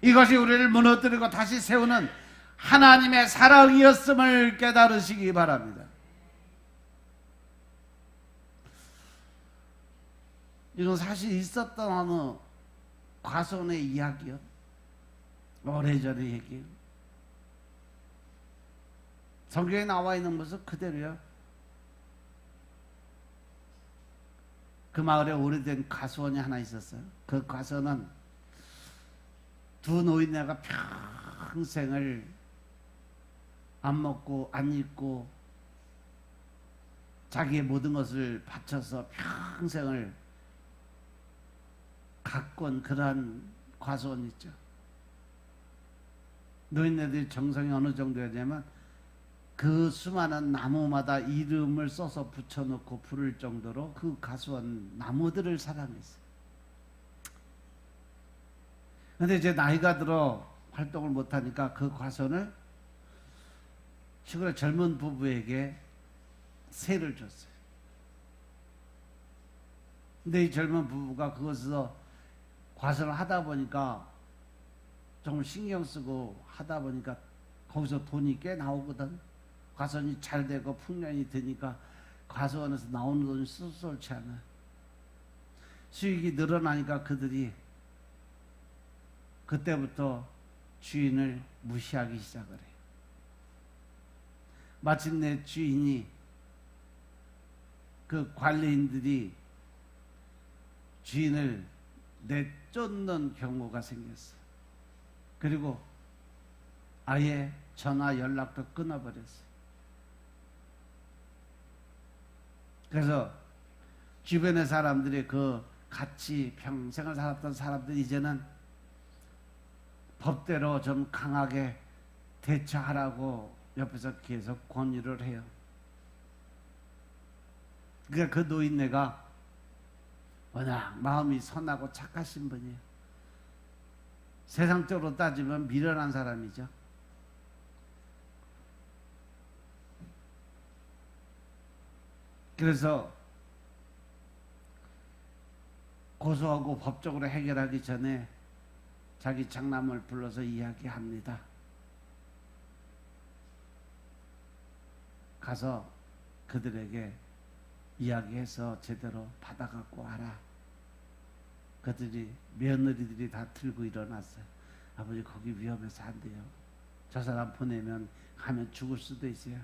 이것이 우리를 무너뜨리고 다시 세우는 하나님의 사랑이었음을 깨달으시기 바랍니다. 이건 사실 있었던 어느 과손의 이야기요. 오래전의 얘기요. 성경에 나와 있는 모습 그대로요. 그 마을에 오래된 과수원이 하나 있었어요. 그 과수원은 두 노인네가 평생을 안 먹고 안 입고 자기의 모든 것을 바쳐서 평생을 가꾼 그러한 과수원 있죠. 노인네들이 정성이 어느 정도였냐면 그 수많은 나무마다 이름을 써서 붙여놓고 부를 정도로 그 과수원 나무들을 사랑했어요. 근데 이제 나이가 들어 활동을 못하니까 그 과수원을 시골의 젊은 부부에게 세를 줬어요. 근데 이 젊은 부부가 그것에서 과수원을 하다 보니까 정말 신경 쓰고 하다 보니까 거기서 돈이 꽤 나오거든. 과수원이 잘 되고 풍년이 되니까 과수원에서 나오는 돈이 쏠쏠치 않아. 수익이 늘어나니까 그들이 그때부터 주인을 무시하기 시작을 해요. 마침내 주인이 그 관리인들이 주인을 내쫓는 경우가 생겼어. 그리고 아예 전화 연락도 끊어버렸어. 그래서 주변의 사람들이 그 같이 평생을 살았던 사람들이 이제는 법대로 좀 강하게 대처하라고 옆에서 계속 권유를 해요. 그러니까 그 노인네가 워낙 마음이 선하고 착하신 분이에요. 세상적으로 따지면 미련한 사람이죠. 그래서 고소하고 법적으로 해결하기 전에 자기 장남을 불러서 이야기합니다. 가서 그들에게 이야기해서 제대로 받아갖고 와라. 그들이 며느리들이 다 들고 일어났어요. 아버지 거기 위험해서 안 돼요. 저 사람 보내면 가면 죽을 수도 있어요.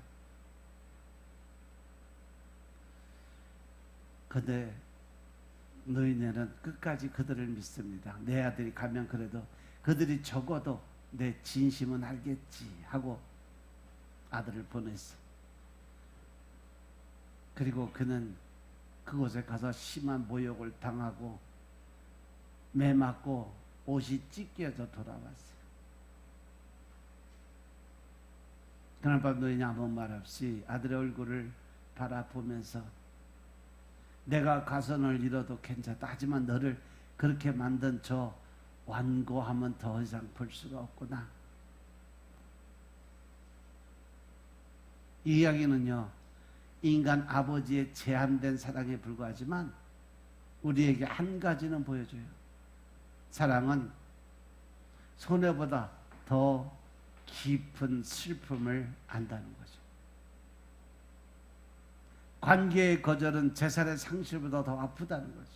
근데 노인네는 끝까지 그들을 믿습니다. 내 아들이 가면 그래도 그들이 적어도 내 진심은 알겠지 하고 아들을 보냈어. 그리고 그는 그곳에 가서 심한 모욕을 당하고 매 맞고 옷이 찢겨져 돌아왔어요. 그날 밤 노인이 아무 말 없이 아들의 얼굴을 바라보면서 내가 가선을 잃어도 괜찮다. 하지만 너를 그렇게 만든 저 완고함은 더 이상 볼 수가 없구나. 이 이야기는요, 인간 아버지의 제한된 사랑에 불과하지만 우리에게 한 가지는 보여줘요. 사랑은 손해보다 더 깊은 슬픔을 안다는 거죠. 관계의 거절은 재산의 상실보다 더 아프다는 거죠.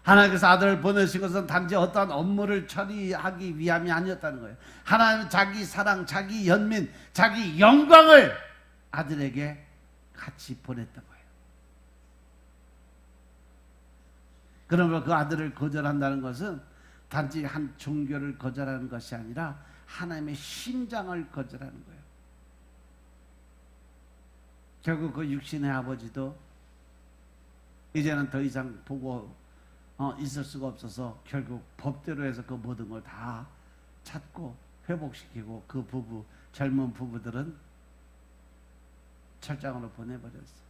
하나님께서 아들을 보내신 것은 단지 어떠한 업무를 처리하기 위함이 아니었다는 거예요. 하나님은 자기 사랑, 자기 연민, 자기 영광을 아들에게 같이 보냈던 거예요. 그러므로 그 아들을 거절한다는 것은 단지 한 종교를 거절하는 것이 아니라 하나님의 심장을 거절하는 거예요. 결국 그 육신의 아버지도 이제는 더 이상 보고 있을 수가 없어서 결국 법대로 해서 그 모든 걸 다 찾고 회복시키고 그 젊은 부부들은 철장으로 보내버렸어요.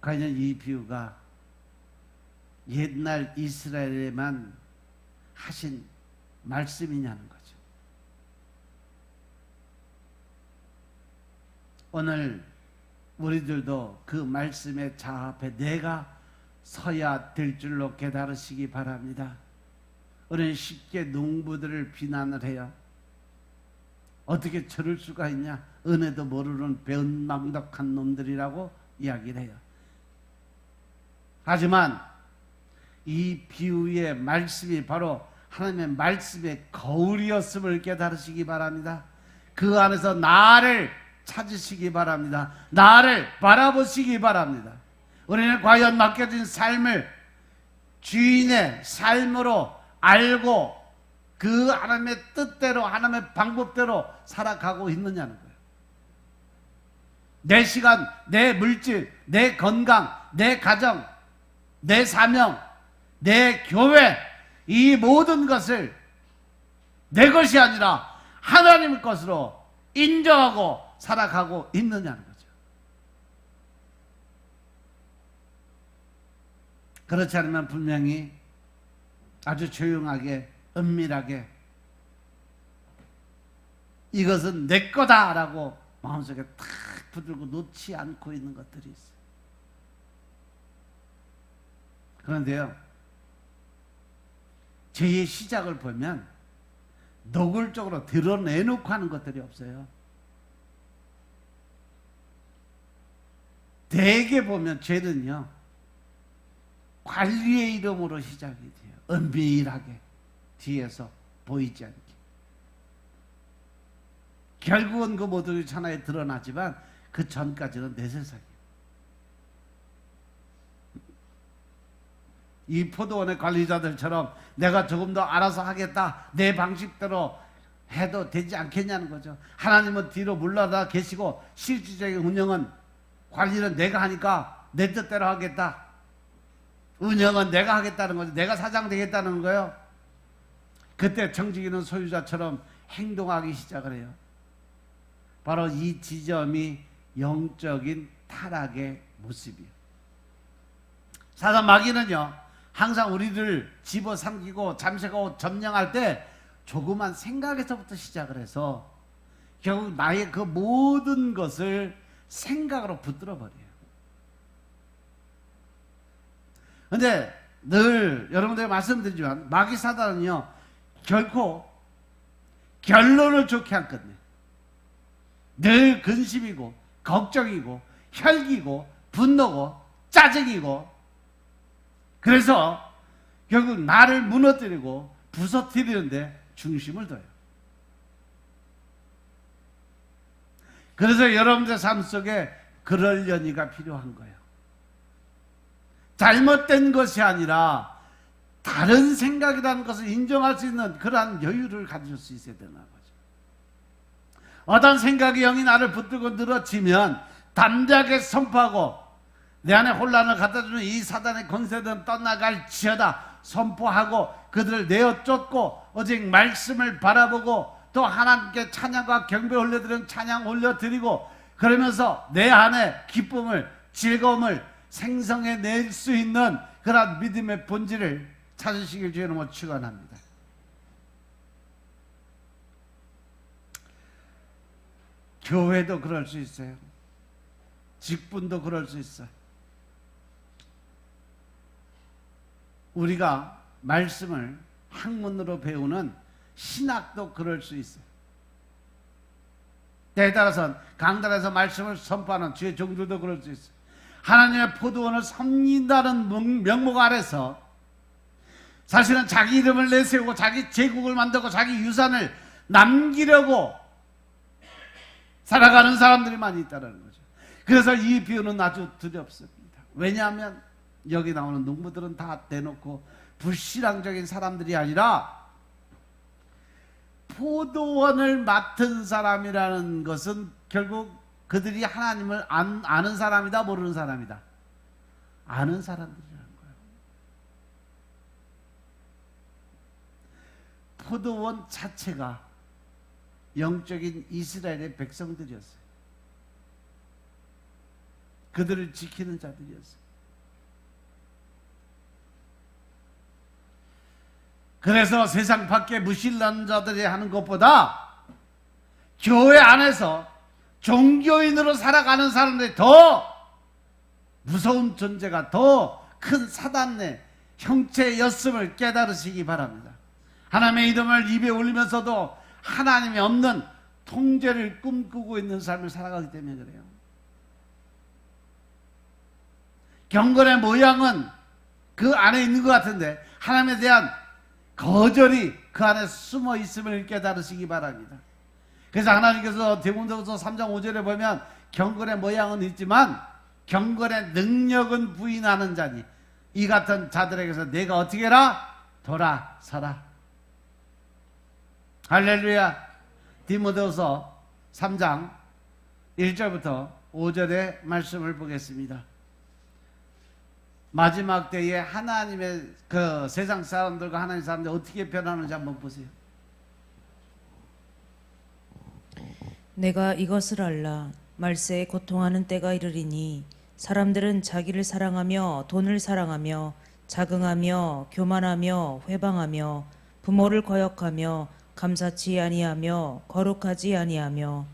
과연 이 비유가 옛날 이스라엘에만 하신 말씀이냐는 거죠. 오늘 우리들도 그 말씀의 자 앞에 내가 서야 될 줄로 깨달으시기 바랍니다. 우리는 쉽게 농부들을 비난을 해요. 어떻게 저럴 수가 있냐? 은혜도 모르는 배은망덕한 놈들이라고 이야기를 해요. 하지만 이 비유의 말씀이 바로 하나님의 말씀의 거울이었음을 깨달으시기 바랍니다. 그 안에서 나를 찾으시기 바랍니다. 나를 바라보시기 바랍니다. 우리는 과연 맡겨진 삶을 주인의 삶으로 알고 그 하나님의 뜻대로 하나님의 방법대로 살아가고 있느냐는 거예요. 내 시간, 내 물질, 내 건강, 내 가정, 내 사명, 내 교회, 이 모든 것을 내 것이 아니라 하나님의 것으로 인정하고 살아가고 있느냐는 거죠. 그렇지 않으면 분명히 아주 조용하게 은밀하게 이것은 내 거다라고 마음속에 탁 붙들고 놓지 않고 있는 것들이 있어요. 그런데요, 죄의 시작을 보면 노골적으로 드러내놓고 하는 것들이 없어요. 대개 보면 죄는요, 관리의 이름으로 시작이 돼요. 은밀하게 뒤에서 보이지 않게. 결국은 그 모든 천하에 드러나지만 그 전까지는 내 세상이에요. 이 포도원의 관리자들처럼 내가 조금 더 알아서 하겠다, 내 방식대로 해도 되지 않겠냐는 거죠. 하나님은 뒤로 물러나 계시고 실질적인 운영은, 관리는 내가 하니까 내 뜻대로 하겠다, 운영은 내가 하겠다는 거죠. 내가 사장 되겠다는 거예요. 그때 청직 있는 소유자처럼 행동하기 시작을 해요. 바로 이 지점이 영적인 타락의 모습이에요. 사단 마귀는요, 항상 우리를 집어삼키고 잠식하고 점령할 때 조그만 생각에서부터 시작을 해서 결국 나의 그 모든 것을 생각으로 붙들어 버려요. 근데 늘 여러분들 말씀드리지만 마귀 사단은요, 결코 결론을 좋게 안 끝내. 늘 근심이고 걱정이고 혈기고 분노고 짜증이고, 그래서 결국 나를 무너뜨리고 부서뜨리는데 중심을 둬요. 그래서 여러분들 삶 속에 그러려니가 필요한 거예요. 잘못된 것이 아니라 다른 생각이라는 것을 인정할 수 있는 그러한 여유를 가질 수 있어야 되는 거죠. 어떤 생각이 영이 나를 붙들고 늘어지면 담대하게 선포하고, 내 안에 혼란을 갖다주는 이 사단의 권세들은 떠나갈지어다 선포하고 그들을 내어 쫓고 오직 말씀을 바라보고 또 하나님께 찬양과 경배 올려드리는 찬양 올려드리고, 그러면서 내 안에 기쁨을, 즐거움을 생성해낼 수 있는 그런 믿음의 본질을 찾으시길 주의 이름으로 축원합니다. 교회도 그럴 수 있어요. 직분도 그럴 수 있어요. 우리가 말씀을 학문으로 배우는 신학도 그럴 수 있어요. 때에 따라서는 강단에서 말씀을 선포하는 주의 종들도 그럴 수 있어요. 하나님의 포도원을 섬긴다는 명목 아래서 사실은 자기 이름을 내세우고 자기 제국을 만들고 자기 유산을 남기려고 살아가는 사람들이 많이 있다는 거죠. 그래서 이 비유는 아주 두렵습니다. 왜냐하면 여기 나오는 농부들은 다 대놓고 불신앙적인 사람들이 아니라 포도원을 맡은 사람이라는 것은 결국 그들이 하나님을 아는 사람이다, 모르는 사람이다? 아는 사람들이라는 거예요. 포도원 자체가 영적인 이스라엘의 백성들이었어요. 그들을 지키는 자들이었어요. 그래서 세상 밖에 무신론하는 자들이 하는 것보다 교회 안에서 종교인으로 살아가는 사람들이 더 무서운 존재가, 더 큰 사단의 형체였음을 깨달으시기 바랍니다. 하나님의 이름을 입에 올리면서도 하나님이 없는 통제를 꿈꾸고 있는 삶을 살아가기 때문에 그래요. 경건의 모양은 그 안에 있는 것 같은데 하나님에 대한 거절이 그 안에 숨어 있음을 깨달으시기 바랍니다. 그래서 하나님께서 디모데후서 3장 5절에 보면 경건의 모양은 있지만 경건의 능력은 부인하는 자니 이 같은 자들에게서 내가 어떻게 해라? 돌아서라. 할렐루야. 디모데후서 3장 1절부터 5절의 말씀을 보겠습니다. 마지막 때에 하나님의 그 세상 사람들과 하나님 사람들 어떻게 변하는지 한번 보세요. 내가 이것을 알라. 말세에 고통하는 때가 이르리니 사람들은 자기를 사랑하며 돈을 사랑하며 자긍하며 교만하며 회방하며 부모를 거역하며 감사치 아니하며 거룩하지 아니하며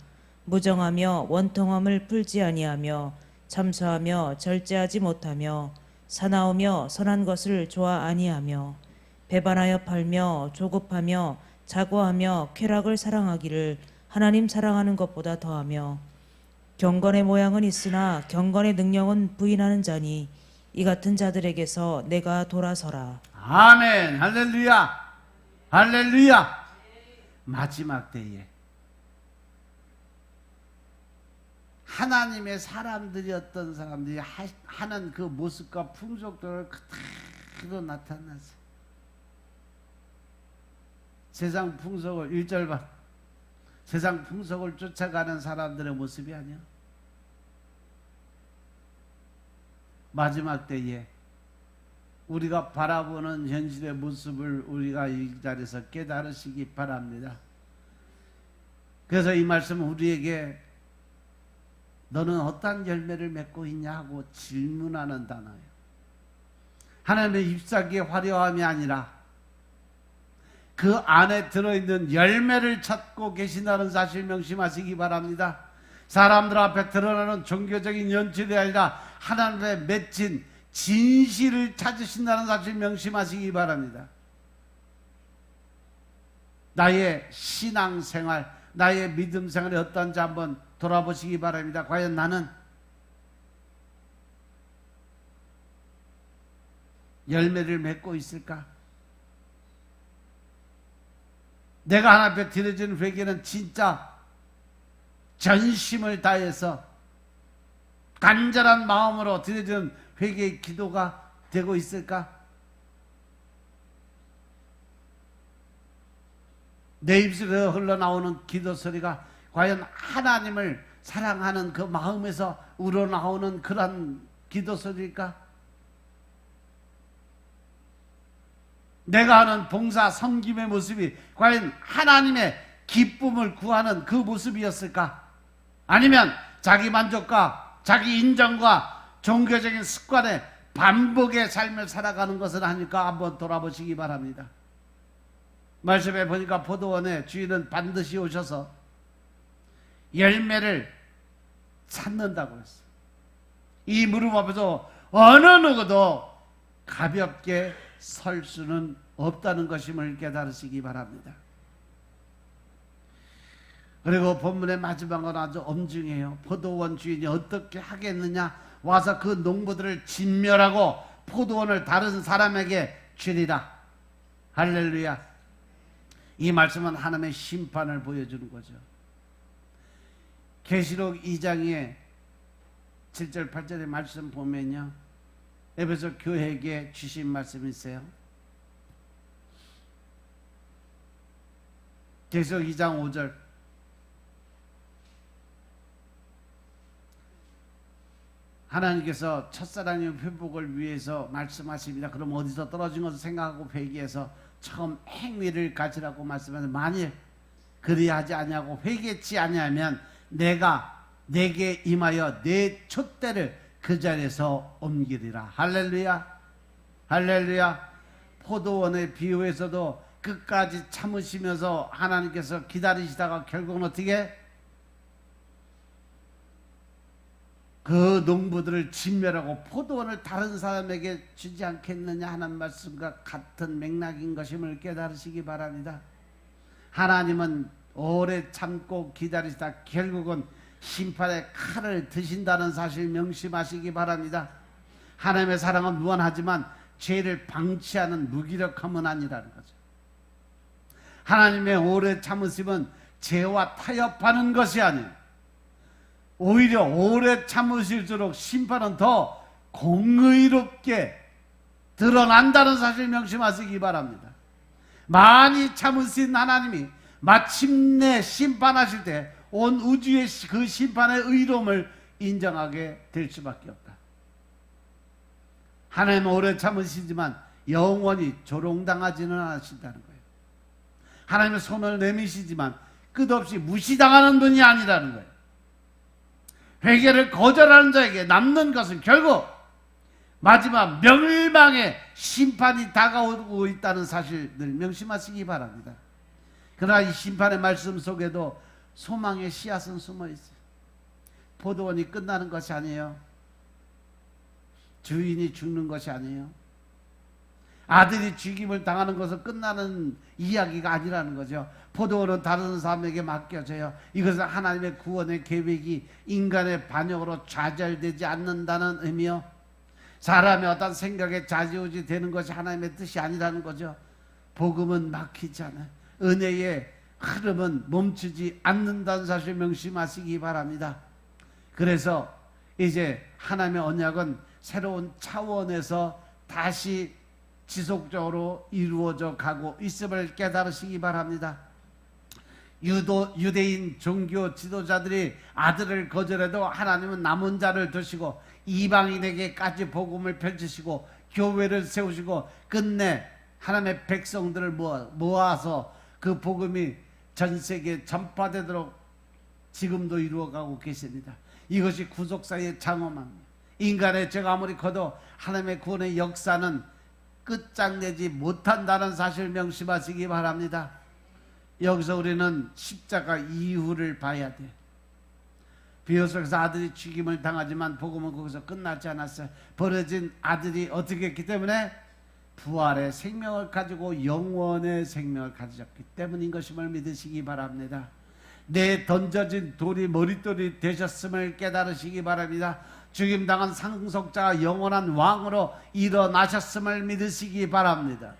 무정하며 원통함을 풀지 아니하며 참소하며 절제하지 못하며 사나우며 선한 것을 좋아 아니하며 배반하여 팔며 조급하며 자고하며 쾌락을 사랑하기를 하나님 사랑하는 것보다 더하며 경건의 모양은 있으나 경건의 능력은 부인하는 자니 이 같은 자들에게서 내가 돌아서라. 아멘. 할렐루야. 할렐루야. 마지막 때에 하나님의 사람들이었던 사람들이 하는 그 모습과 풍속들을 그대로 나타났어요. 세상 풍속을 1절 봐. 세상 풍속을 쫓아가는 사람들의 모습이 아니야. 마지막 때에 우리가 바라보는 현실의 모습을 우리가 이 자리에서 깨달으시기 바랍니다. 그래서 이 말씀은 우리에게 너는 어떠한 열매를 맺고 있냐 하고 질문하는 단어예요. 하나님의 잎사귀의 화려함이 아니라 그 안에 들어있는 열매를 찾고 계신다는 사실 명심하시기 바랍니다. 사람들 앞에 드러나는 종교적인 연출이 아니라 하나님의 맺힌 진실을 찾으신다는 사실 명심하시기 바랍니다. 나의 신앙생활, 나의 믿음 생활이 어떤지 한번 돌아보시기 바랍니다. 과연 나는 열매를 맺고 있을까? 내가 하나님 앞에 드려지는 회개는 진짜 전심을 다해서 간절한 마음으로 드려지는 회개의 기도가 되고 있을까? 내 입술에서 흘러나오는 기도 소리가 과연 하나님을 사랑하는 그 마음에서 우러나오는 그런 기도 소리일까? 내가 하는 봉사 섬김의 모습이 과연 하나님의 기쁨을 구하는 그 모습이었을까? 아니면 자기 만족과 자기 인정과 종교적인 습관의 반복의 삶을 살아가는 것은 아닐까 한번 돌아보시기 바랍니다. 말씀에 보니까 포도원의 주인은 반드시 오셔서 열매를 찾는다고 했어요. 이 무릎 앞에서 어느 누구도 가볍게 설 수는 없다는 것임을 깨달으시기 바랍니다. 그리고 본문의 마지막은 아주 엄중해요. 포도원 주인이 어떻게 하겠느냐? 와서 그 농부들을 진멸하고 포도원을 다른 사람에게 주리라. 할렐루야. 이 말씀은 하나님의 심판을 보여주는 거죠. 계시록 2장에 7절 8절의 말씀 보면요, 에베소 교회에게 주신 말씀이 있어요. 계시록 2장 5절. 하나님께서 첫사랑의 회복을 위해서 말씀하십니다. 그럼 어디서 떨어진 것을 생각하고 회개해서 처음 행위를 가지라고 말씀하는데, 만일 그리하지 아니하고 회개치 아니하면 내가 내게 임하여 내 촛대를 그 자리에서 옮기리라. 할렐루야. 할렐루야. 포도원의 비유에서도 끝까지 참으시면서 하나님께서 기다리시다가 결국은 어떻게 그 농부들을 진멸하고 포도원을 다른 사람에게 주지 않겠느냐 하는 말씀과 같은 맥락인 것임을 깨달으시기 바랍니다. 하나님은 오래 참고 기다리시다 결국은 심판의 칼을 드신다는 사실 명심하시기 바랍니다. 하나님의 사랑은 무한하지만 죄를 방치하는 무기력함은 아니라는 거죠. 하나님의 오래 참으심은 죄와 타협하는 것이 아니에요. 오히려 오래 참으실수록 심판은 더 공의롭게 드러난다는 사실 명심하시기 바랍니다. 많이 참으신 하나님이 마침내 심판하실 때 온 우주의 그 심판의 의로움을 인정하게 될 수밖에 없다. 하나님은 오래 참으시지만 영원히 조롱당하지는 않으신다는 거예요. 하나님은 손을 내미시지만 끝없이 무시당하는 분이 아니라는 거예요. 회개를 거절하는 자에게 남는 것은 결국 마지막 멸망의 심판이 다가오고 있다는 사실을 명심하시기 바랍니다. 그러나 이 심판의 말씀 속에도 소망의 씨앗은 숨어 있어요. 포도원이 끝나는 것이 아니에요. 주인이 죽는 것이 아니에요. 아들이 죽임을 당하는 것은 끝나는 이야기가 아니라는 거죠. 포도원은 다른 사람에게 맡겨져요. 이것은 하나님의 구원의 계획이 인간의 반역으로 좌절되지 않는다는 의미요. 사람의 어떤 생각에 좌지우지 되는 것이 하나님의 뜻이 아니라는 거죠. 복음은 막히지 않아요. 은혜의 흐름은 멈추지 않는다는 사실 명심하시기 바랍니다. 그래서 이제 하나님의 언약은 새로운 차원에서 다시 지속적으로 이루어져 가고 있음을 깨달으시기 바랍니다. 유대인 종교 지도자들이 아들을 거절해도 하나님은 남은 자를 두시고 이방인에게까지 복음을 펼치시고 교회를 세우시고 끝내 하나님의 백성들을 모아서 그 복음이 전 세계에 전파되도록 지금도 이루어가고 계십니다. 이것이 구속사의 장엄함입니다. 인간의 죄가 아무리 커도 하나님의 구원의 역사는 끝장내지 못한다는 사실 명심하시기 바랍니다. 여기서 우리는 십자가 이후를 봐야 돼. 비로소에서 아들이 죽임을 당하지만 복음은 거기서 끝나지 않았어요. 버려진 아들이 어떻게 했기 때문에 부활의 생명을 가지고 영원의 생명을 가지셨기 때문인 것임을 믿으시기 바랍니다. 내 던져진 돌이 머릿돌이 되셨음을 깨달으시기 바랍니다. 죽임당한 상속자가 영원한 왕으로 일어나셨음을 믿으시기 바랍니다.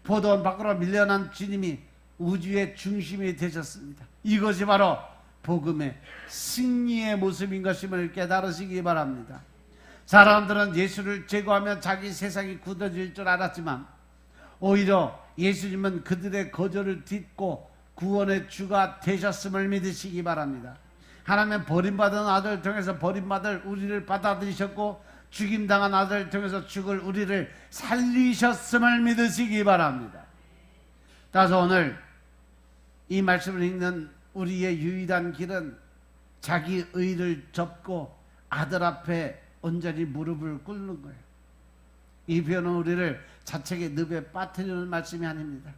포도원 밖으로 밀려난 주님이 우주의 중심이 되셨습니다. 이것이 바로 복음의 승리의 모습인 것임을 깨달으시기 바랍니다. 사람들은 예수를 제거하면 자기 세상이 굳어질 줄 알았지만 오히려 예수님은 그들의 거절을 딛고 구원의 주가 되셨음을 믿으시기 바랍니다. 하나님은 버림받은 아들을 통해서 버림받을 우리를 받아들이셨고 죽임당한 아들을 통해서 죽을 우리를 살리셨음을 믿으시기 바랍니다. 따라서 오늘 이 말씀을 읽는 우리의 유일한 길은 자기 의를 접고 아들 앞에 온전히 무릎을 꿇는 거예요. 이 표현은 우리를 자책의 늪에 빠뜨리는 말씀이 아닙니다.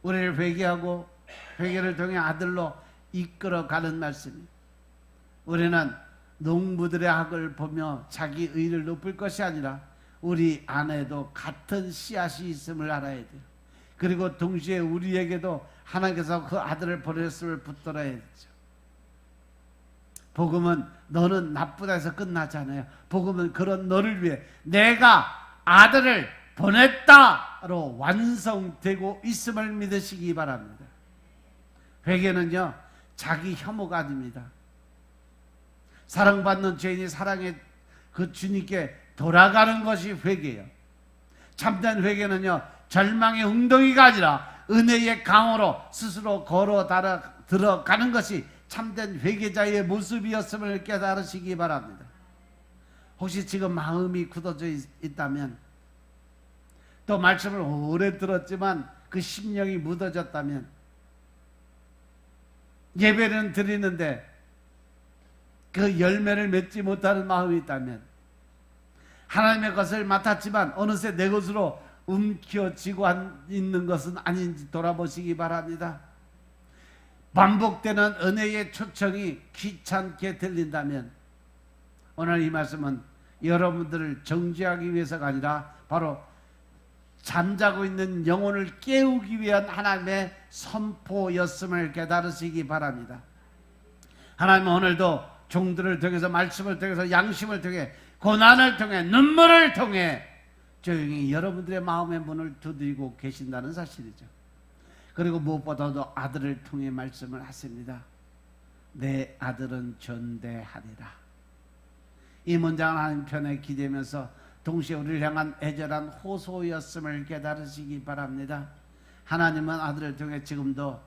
우리를 회개하고 회개를 통해 아들로 이끌어가는 말씀입니다. 우리는 농부들의 학을 보며 자기 의를 높일 것이 아니라 우리 안에도 같은 씨앗이 있음을 알아야 돼요. 그리고 동시에 우리에게도 하나님께서 그 아들을 보냈음을 붙들어야 되죠. 복음은 너는 나쁘다 해서 끝나지 않아요. 복음은 그런 너를 위해 내가 아들을 보냈다로 완성되고 있음을 믿으시기 바랍니다. 회개는요 자기 혐오가 아닙니다. 사랑받는 죄인이 사랑의 그 주님께 돌아가는 것이 회개예요. 참된 회개는요 절망의 웅덩이가 아니라 은혜의 강으로 스스로 걸어 들어가는 것이 참된 회개자의 모습이었음을 깨달으시기 바랍니다. 혹시 지금 마음이 굳어져 있다면 또 말씀을 오래 들었지만 그 심령이 묻어졌다면 예배는 드리는데 그 열매를 맺지 못하는 마음이 있다면 하나님의 것을 맡았지만 어느새 내 것으로 움켜쥐고 있는 것은 아닌지 돌아보시기 바랍니다. 반복되는 은혜의 초청이 귀찮게 들린다면 오늘 이 말씀은 여러분들을 정죄하기 위해서가 아니라 바로 잠자고 있는 영혼을 깨우기 위한 하나님의 선포였음을 깨달으시기 바랍니다. 하나님은 오늘도 종들을 통해서, 말씀을 통해서, 양심을 통해, 고난을 통해, 눈물을 통해 조용히 여러분들의 마음의 문을 두드리고 계신다는 사실이죠. 그리고 무엇보다도 아들을 통해 말씀을 하십니다. 내 아들은 존대하리라. 이 문장은 하나님 편에 기대면서 동시에 우리를 향한 애절한 호소였음을 깨달으시기 바랍니다. 하나님은 아들을 통해 지금도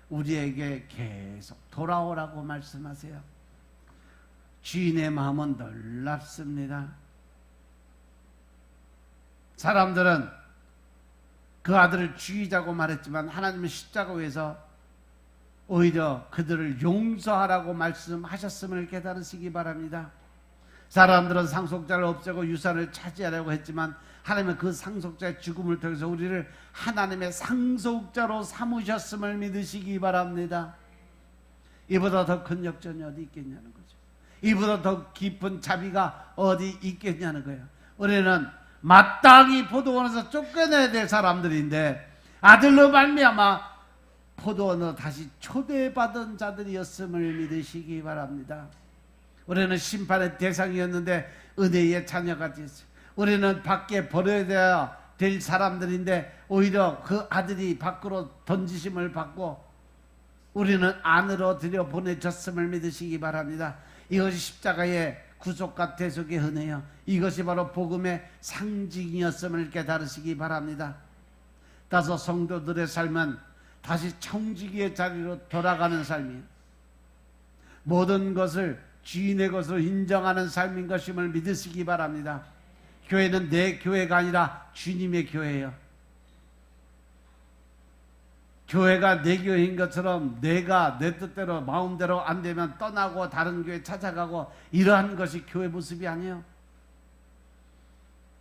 우리에게 계속 돌아오라고 말씀하세요. 주인의 마음은 놀랍습니다. 사람들은 그 아들을 죽이자고 말했지만 하나님은 십자가 위에서 오히려 그들을 용서하라고 말씀하셨음을 깨달으시기 바랍니다. 사람들은 상속자를 없애고 유산을 차지하려고 했지만 하나님은 그 상속자의 죽음을 통해서 우리를 하나님의 상속자로 삼으셨음을 믿으시기 바랍니다. 이보다 더 큰 역전이 어디 있겠냐는 거죠. 이보다 더 깊은 자비가 어디 있겠냐는 거예요. 우리는 마땅히 포도원에서 쫓겨내야 될 사람들인데 아들로 말미암아 포도원으로 다시 초대받은 자들이었음을 믿으시기 바랍니다. 우리는 심판의 대상이었는데 은혜의 자녀가 됐어요. 우리는 밖에 버려야 될 사람들인데 오히려 그 아들이 밖으로 던지심을 받고 우리는 안으로 들여보내졌음을 믿으시기 바랍니다. 이것이 십자가의 구속과 대속의 은혜요, 이것이 바로 복음의 상징이었음을 깨달으시기 바랍니다. 따라서 성도들의 삶은 다시 청지기의 자리로 돌아가는 삶이에요. 모든 것을 주인의 것으로 인정하는 삶인 것임을 믿으시기 바랍니다. 교회는 내 교회가 아니라 주님의 교회예요. 교회가 내 교회인 것처럼 내가 내 뜻대로 마음대로 안 되면 떠나고 다른 교회 찾아가고 이러한 것이 교회 모습이 아니에요.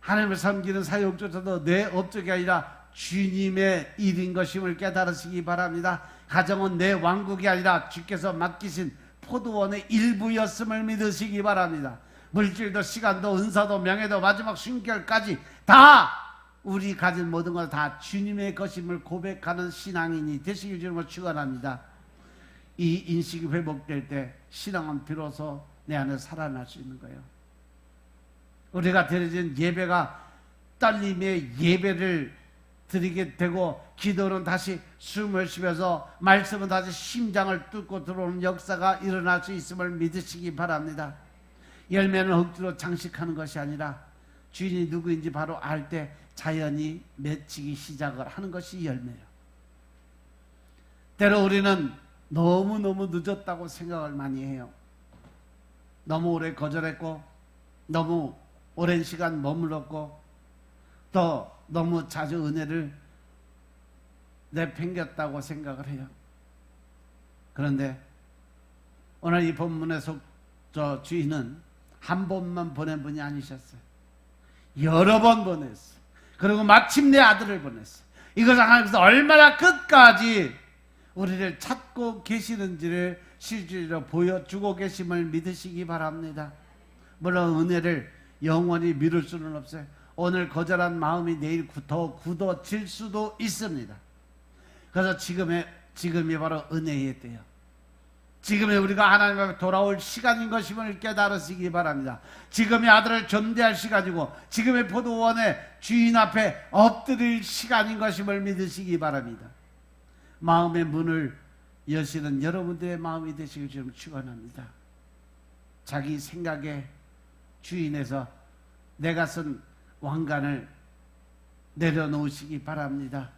하나님을 섬기는 사역조차도 내 업적이 아니라 주님의 일인 것임을 깨달으시기 바랍니다. 가정은 내 왕국이 아니라 주께서 맡기신 포도원의 일부였음을 믿으시기 바랍니다. 물질도 시간도 은사도 명예도 마지막 숨결까지 다 우리 가진 모든 것 다 주님의 것임을 고백하는 신앙인이 되시길 주님으로 축원합니다. 이 인식이 회복될 때 신앙은 비로소 내 안에 살아날 수 있는 거예요. 우리가 드려진 예배가 떨림의 예배를 드리게 되고 기도는 다시 숨을 쉬면서 말씀은 다시 심장을 뚫고 들어오는 역사가 일어날 수 있음을 믿으시기 바랍니다. 열매는 억지로 장식하는 것이 아니라 주인이 누구인지 바로 알 때 자연히 맺히기 시작을 하는 것이 열매예요. 때로 우리는 너무너무 늦었다고 생각을 많이 해요. 너무 오래 거절했고 너무 오랜 시간 머물렀고 또 너무 자주 은혜를 내팽겼다고 생각을 해요. 그런데 오늘 이 본문에서 저 주인은 한 번만 보낸 분이 아니셨어요. 여러 번 보냈어요. 그리고 마침내 아들을 보냈어요. 이것은 하나님께서 얼마나 끝까지 우리를 찾고 계시는지를 실제로 보여주고 계심을 믿으시기 바랍니다. 물론 은혜를 영원히 미룰 수는 없어요. 오늘 거절한 마음이 내일 더 굳어질 수도 있습니다. 그래서 지금이 바로 은혜의 때요. 지금이 우리가 하나님 앞에 돌아올 시간인 것임을 깨달으시기 바랍니다. 지금이 아들을 존대할 시간이고 지금의 포도원의 주인 앞에 엎드릴 시간인 것임을 믿으시기 바랍니다. 마음의 문을 여시는 여러분들의 마음이 되시길 주님 축원합니다. 자기 생각의 주인에서 내가 쓴 왕관을 내려놓으시기 바랍니다.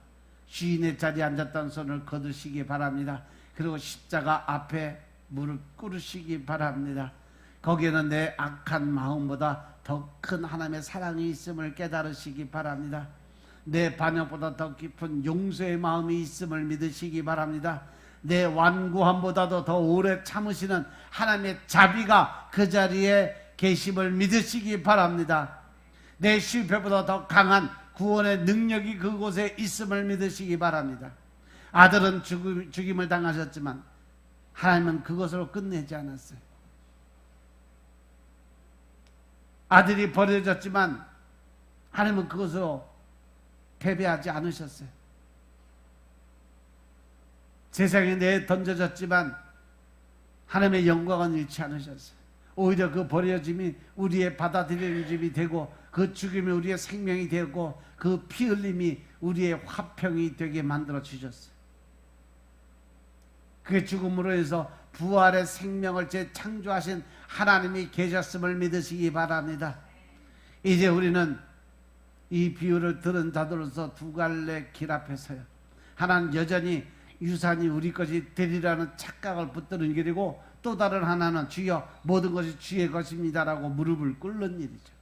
주인의 자리에 앉았던 손을 거두시기 바랍니다. 그리고 십자가 앞에 무릎 꿇으시기 바랍니다. 거기에는 내 악한 마음보다 더 큰 하나님의 사랑이 있음을 깨달으시기 바랍니다. 내 반역보다 더 깊은 용서의 마음이 있음을 믿으시기 바랍니다. 내 완고함보다도 더 오래 참으시는 하나님의 자비가 그 자리에 계심을 믿으시기 바랍니다. 내 실패보다 더 강한 구원의 능력이 그곳에 있음을 믿으시기 바랍니다. 아들은 죽임을 당하셨지만 하나님은 그것으로 끝내지 않았어요. 아들이 버려졌지만 하나님은 그것으로 패배하지 않으셨어요. 세상에 내던져졌지만 하나님의 영광은 잃지 않으셨어요. 오히려 그 버려짐이 우리의 받아들여짐이 되고 그 죽임이 우리의 생명이 되고 그 피 흘림이 우리의 화평이 되게 만들어 주셨어요. 그 죽음으로 해서 부활의 생명을 재창조하신 하나님이 계셨음을 믿으시기 바랍니다. 이제 우리는 이 비유를 들은 자들로서 두 갈래 길 앞에서요. 하나는 여전히 유산이 우리 것이 되리라는 착각을 붙드는 길이고, 또 다른 하나는 주여 모든 것이 주의 것입니다라고 무릎을 꿇는 일이죠.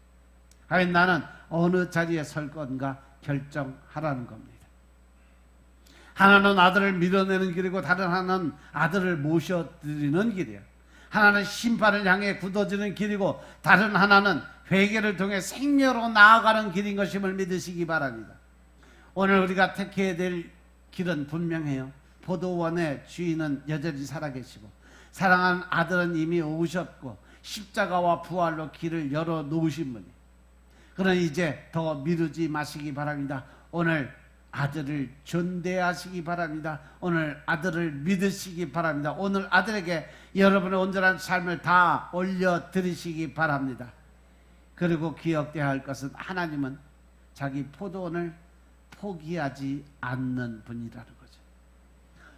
하여 나는 어느 자리에 설 건가 결정하라는 겁니다. 하나는 아들을 밀어내는 길이고 다른 하나는 아들을 모셔드리는 길이에요. 하나는 심판을 향해 굳어지는 길이고 다른 하나는 회개를 통해 생명으로 나아가는 길인 것임을 믿으시기 바랍니다. 오늘 우리가 택해야 될 길은 분명해요. 포도원의 주인은 여전히 살아계시고 사랑하는 아들은 이미 오셨고 십자가와 부활로 길을 열어놓으신 분이. 그러니 이제 더 미루지 마시기 바랍니다. 오늘 아들을 존대하시기 바랍니다. 오늘 아들을 믿으시기 바랍니다. 오늘 아들에게 여러분의 온전한 삶을 다 올려드리시기 바랍니다. 그리고 기억돼야 할 것은 하나님은 자기 포도원을 포기하지 않는 분이라는 거죠.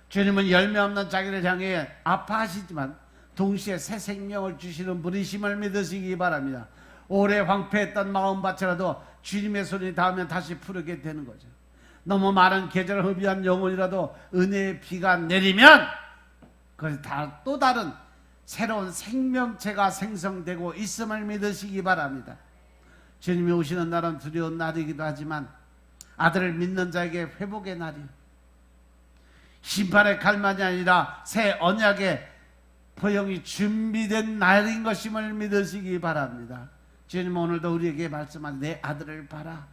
주님은 열매 없는 자기를 향해 아파하시지만 동시에 새 생명을 주시는 분이심을 믿으시기 바랍니다. 오래 황폐했던 마음밭이라도 주님의 손이 닿으면 다시 푸르게 되는 거죠. 너무 많은 계절을 허비한 영혼이라도 은혜의 비가 내리면 그것이 또 다른 새로운 생명체가 생성되고 있음을 믿으시기 바랍니다. 주님이 오시는 날은 두려운 날이기도 하지만 아들을 믿는 자에게 회복의 날이요, 심판의 갈망이 아니라 새 언약의 포용이 준비된 날인 것임을 믿으시기 바랍니다. 주님 오늘도 우리에게 말씀한 내 아들을 봐라.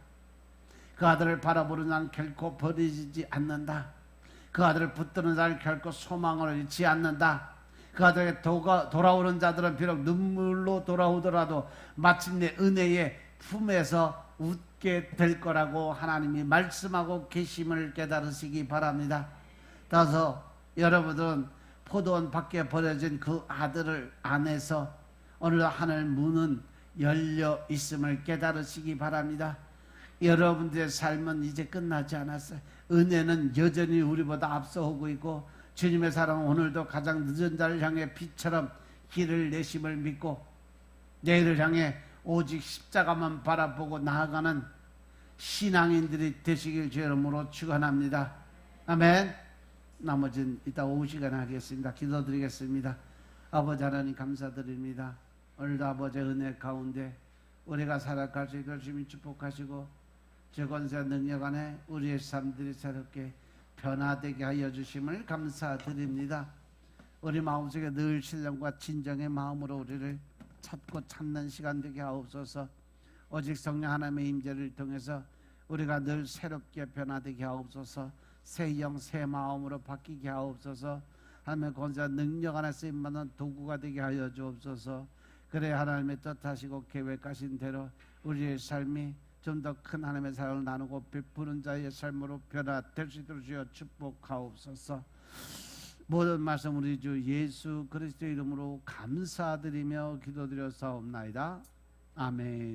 그 아들을 바라보는 자는 결코 버리지 않는다. 그 아들을 붙드는 자는 결코 소망을 잃지 않는다. 그 아들에게 돌아오는 자들은 비록 눈물로 돌아오더라도 마침내 은혜의 품에서 웃게 될 거라고 하나님이 말씀하고 계심을 깨달으시기 바랍니다. 따라서 여러분들은 포도원 밖에 버려진 그 아들을 안에서 오늘 하늘 문은 열려 있음을 깨달으시기 바랍니다. 여러분들의 삶은 이제 끝나지 않았어요. 은혜는 여전히 우리보다 앞서오고 있고 주님의 사랑은 오늘도 가장 늦은 자를 향해 빛처럼 길을 내심을 믿고 내일을 향해 오직 십자가만 바라보고 나아가는 신앙인들이 되시길 주의 이름으로 축원합니다. 아멘. 나머지는 이따 오후 시간에 하겠습니다. 기도드리겠습니다. 아버지 하나님 감사드립니다. 오늘도 아버지의 은혜 가운데 우리가 살아갈 수 있도록 주님 축복하시고 저 권세 능력 안에 우리의 삶들이 새롭게 변화되게 하여 주심을 감사드립니다. 우리 마음속에 늘 신령과 진정의 마음으로 우리를 찾고 찾는 시간 되게 하옵소서. 오직 성령 하나님의 임재를 통해서 우리가 늘 새롭게 변화되게 하옵소서. 새 영 새 마음으로 바뀌게 하옵소서. 하나님의 권세와 능력 안에 쓰임받는 도구가 되게 하여 주옵소서. 그래 하나님의 뜻하시고 계획하신 대로 우리의 삶이 좀 더 큰 하나님의 사랑을 나누고 베푸는 자의 삶으로 변화될 수 있도록 주여 축복하옵소서. 모든 말씀 우리 주 예수 그리스도 이름으로 감사드리며 기도드려 사옵나이다. 아멘.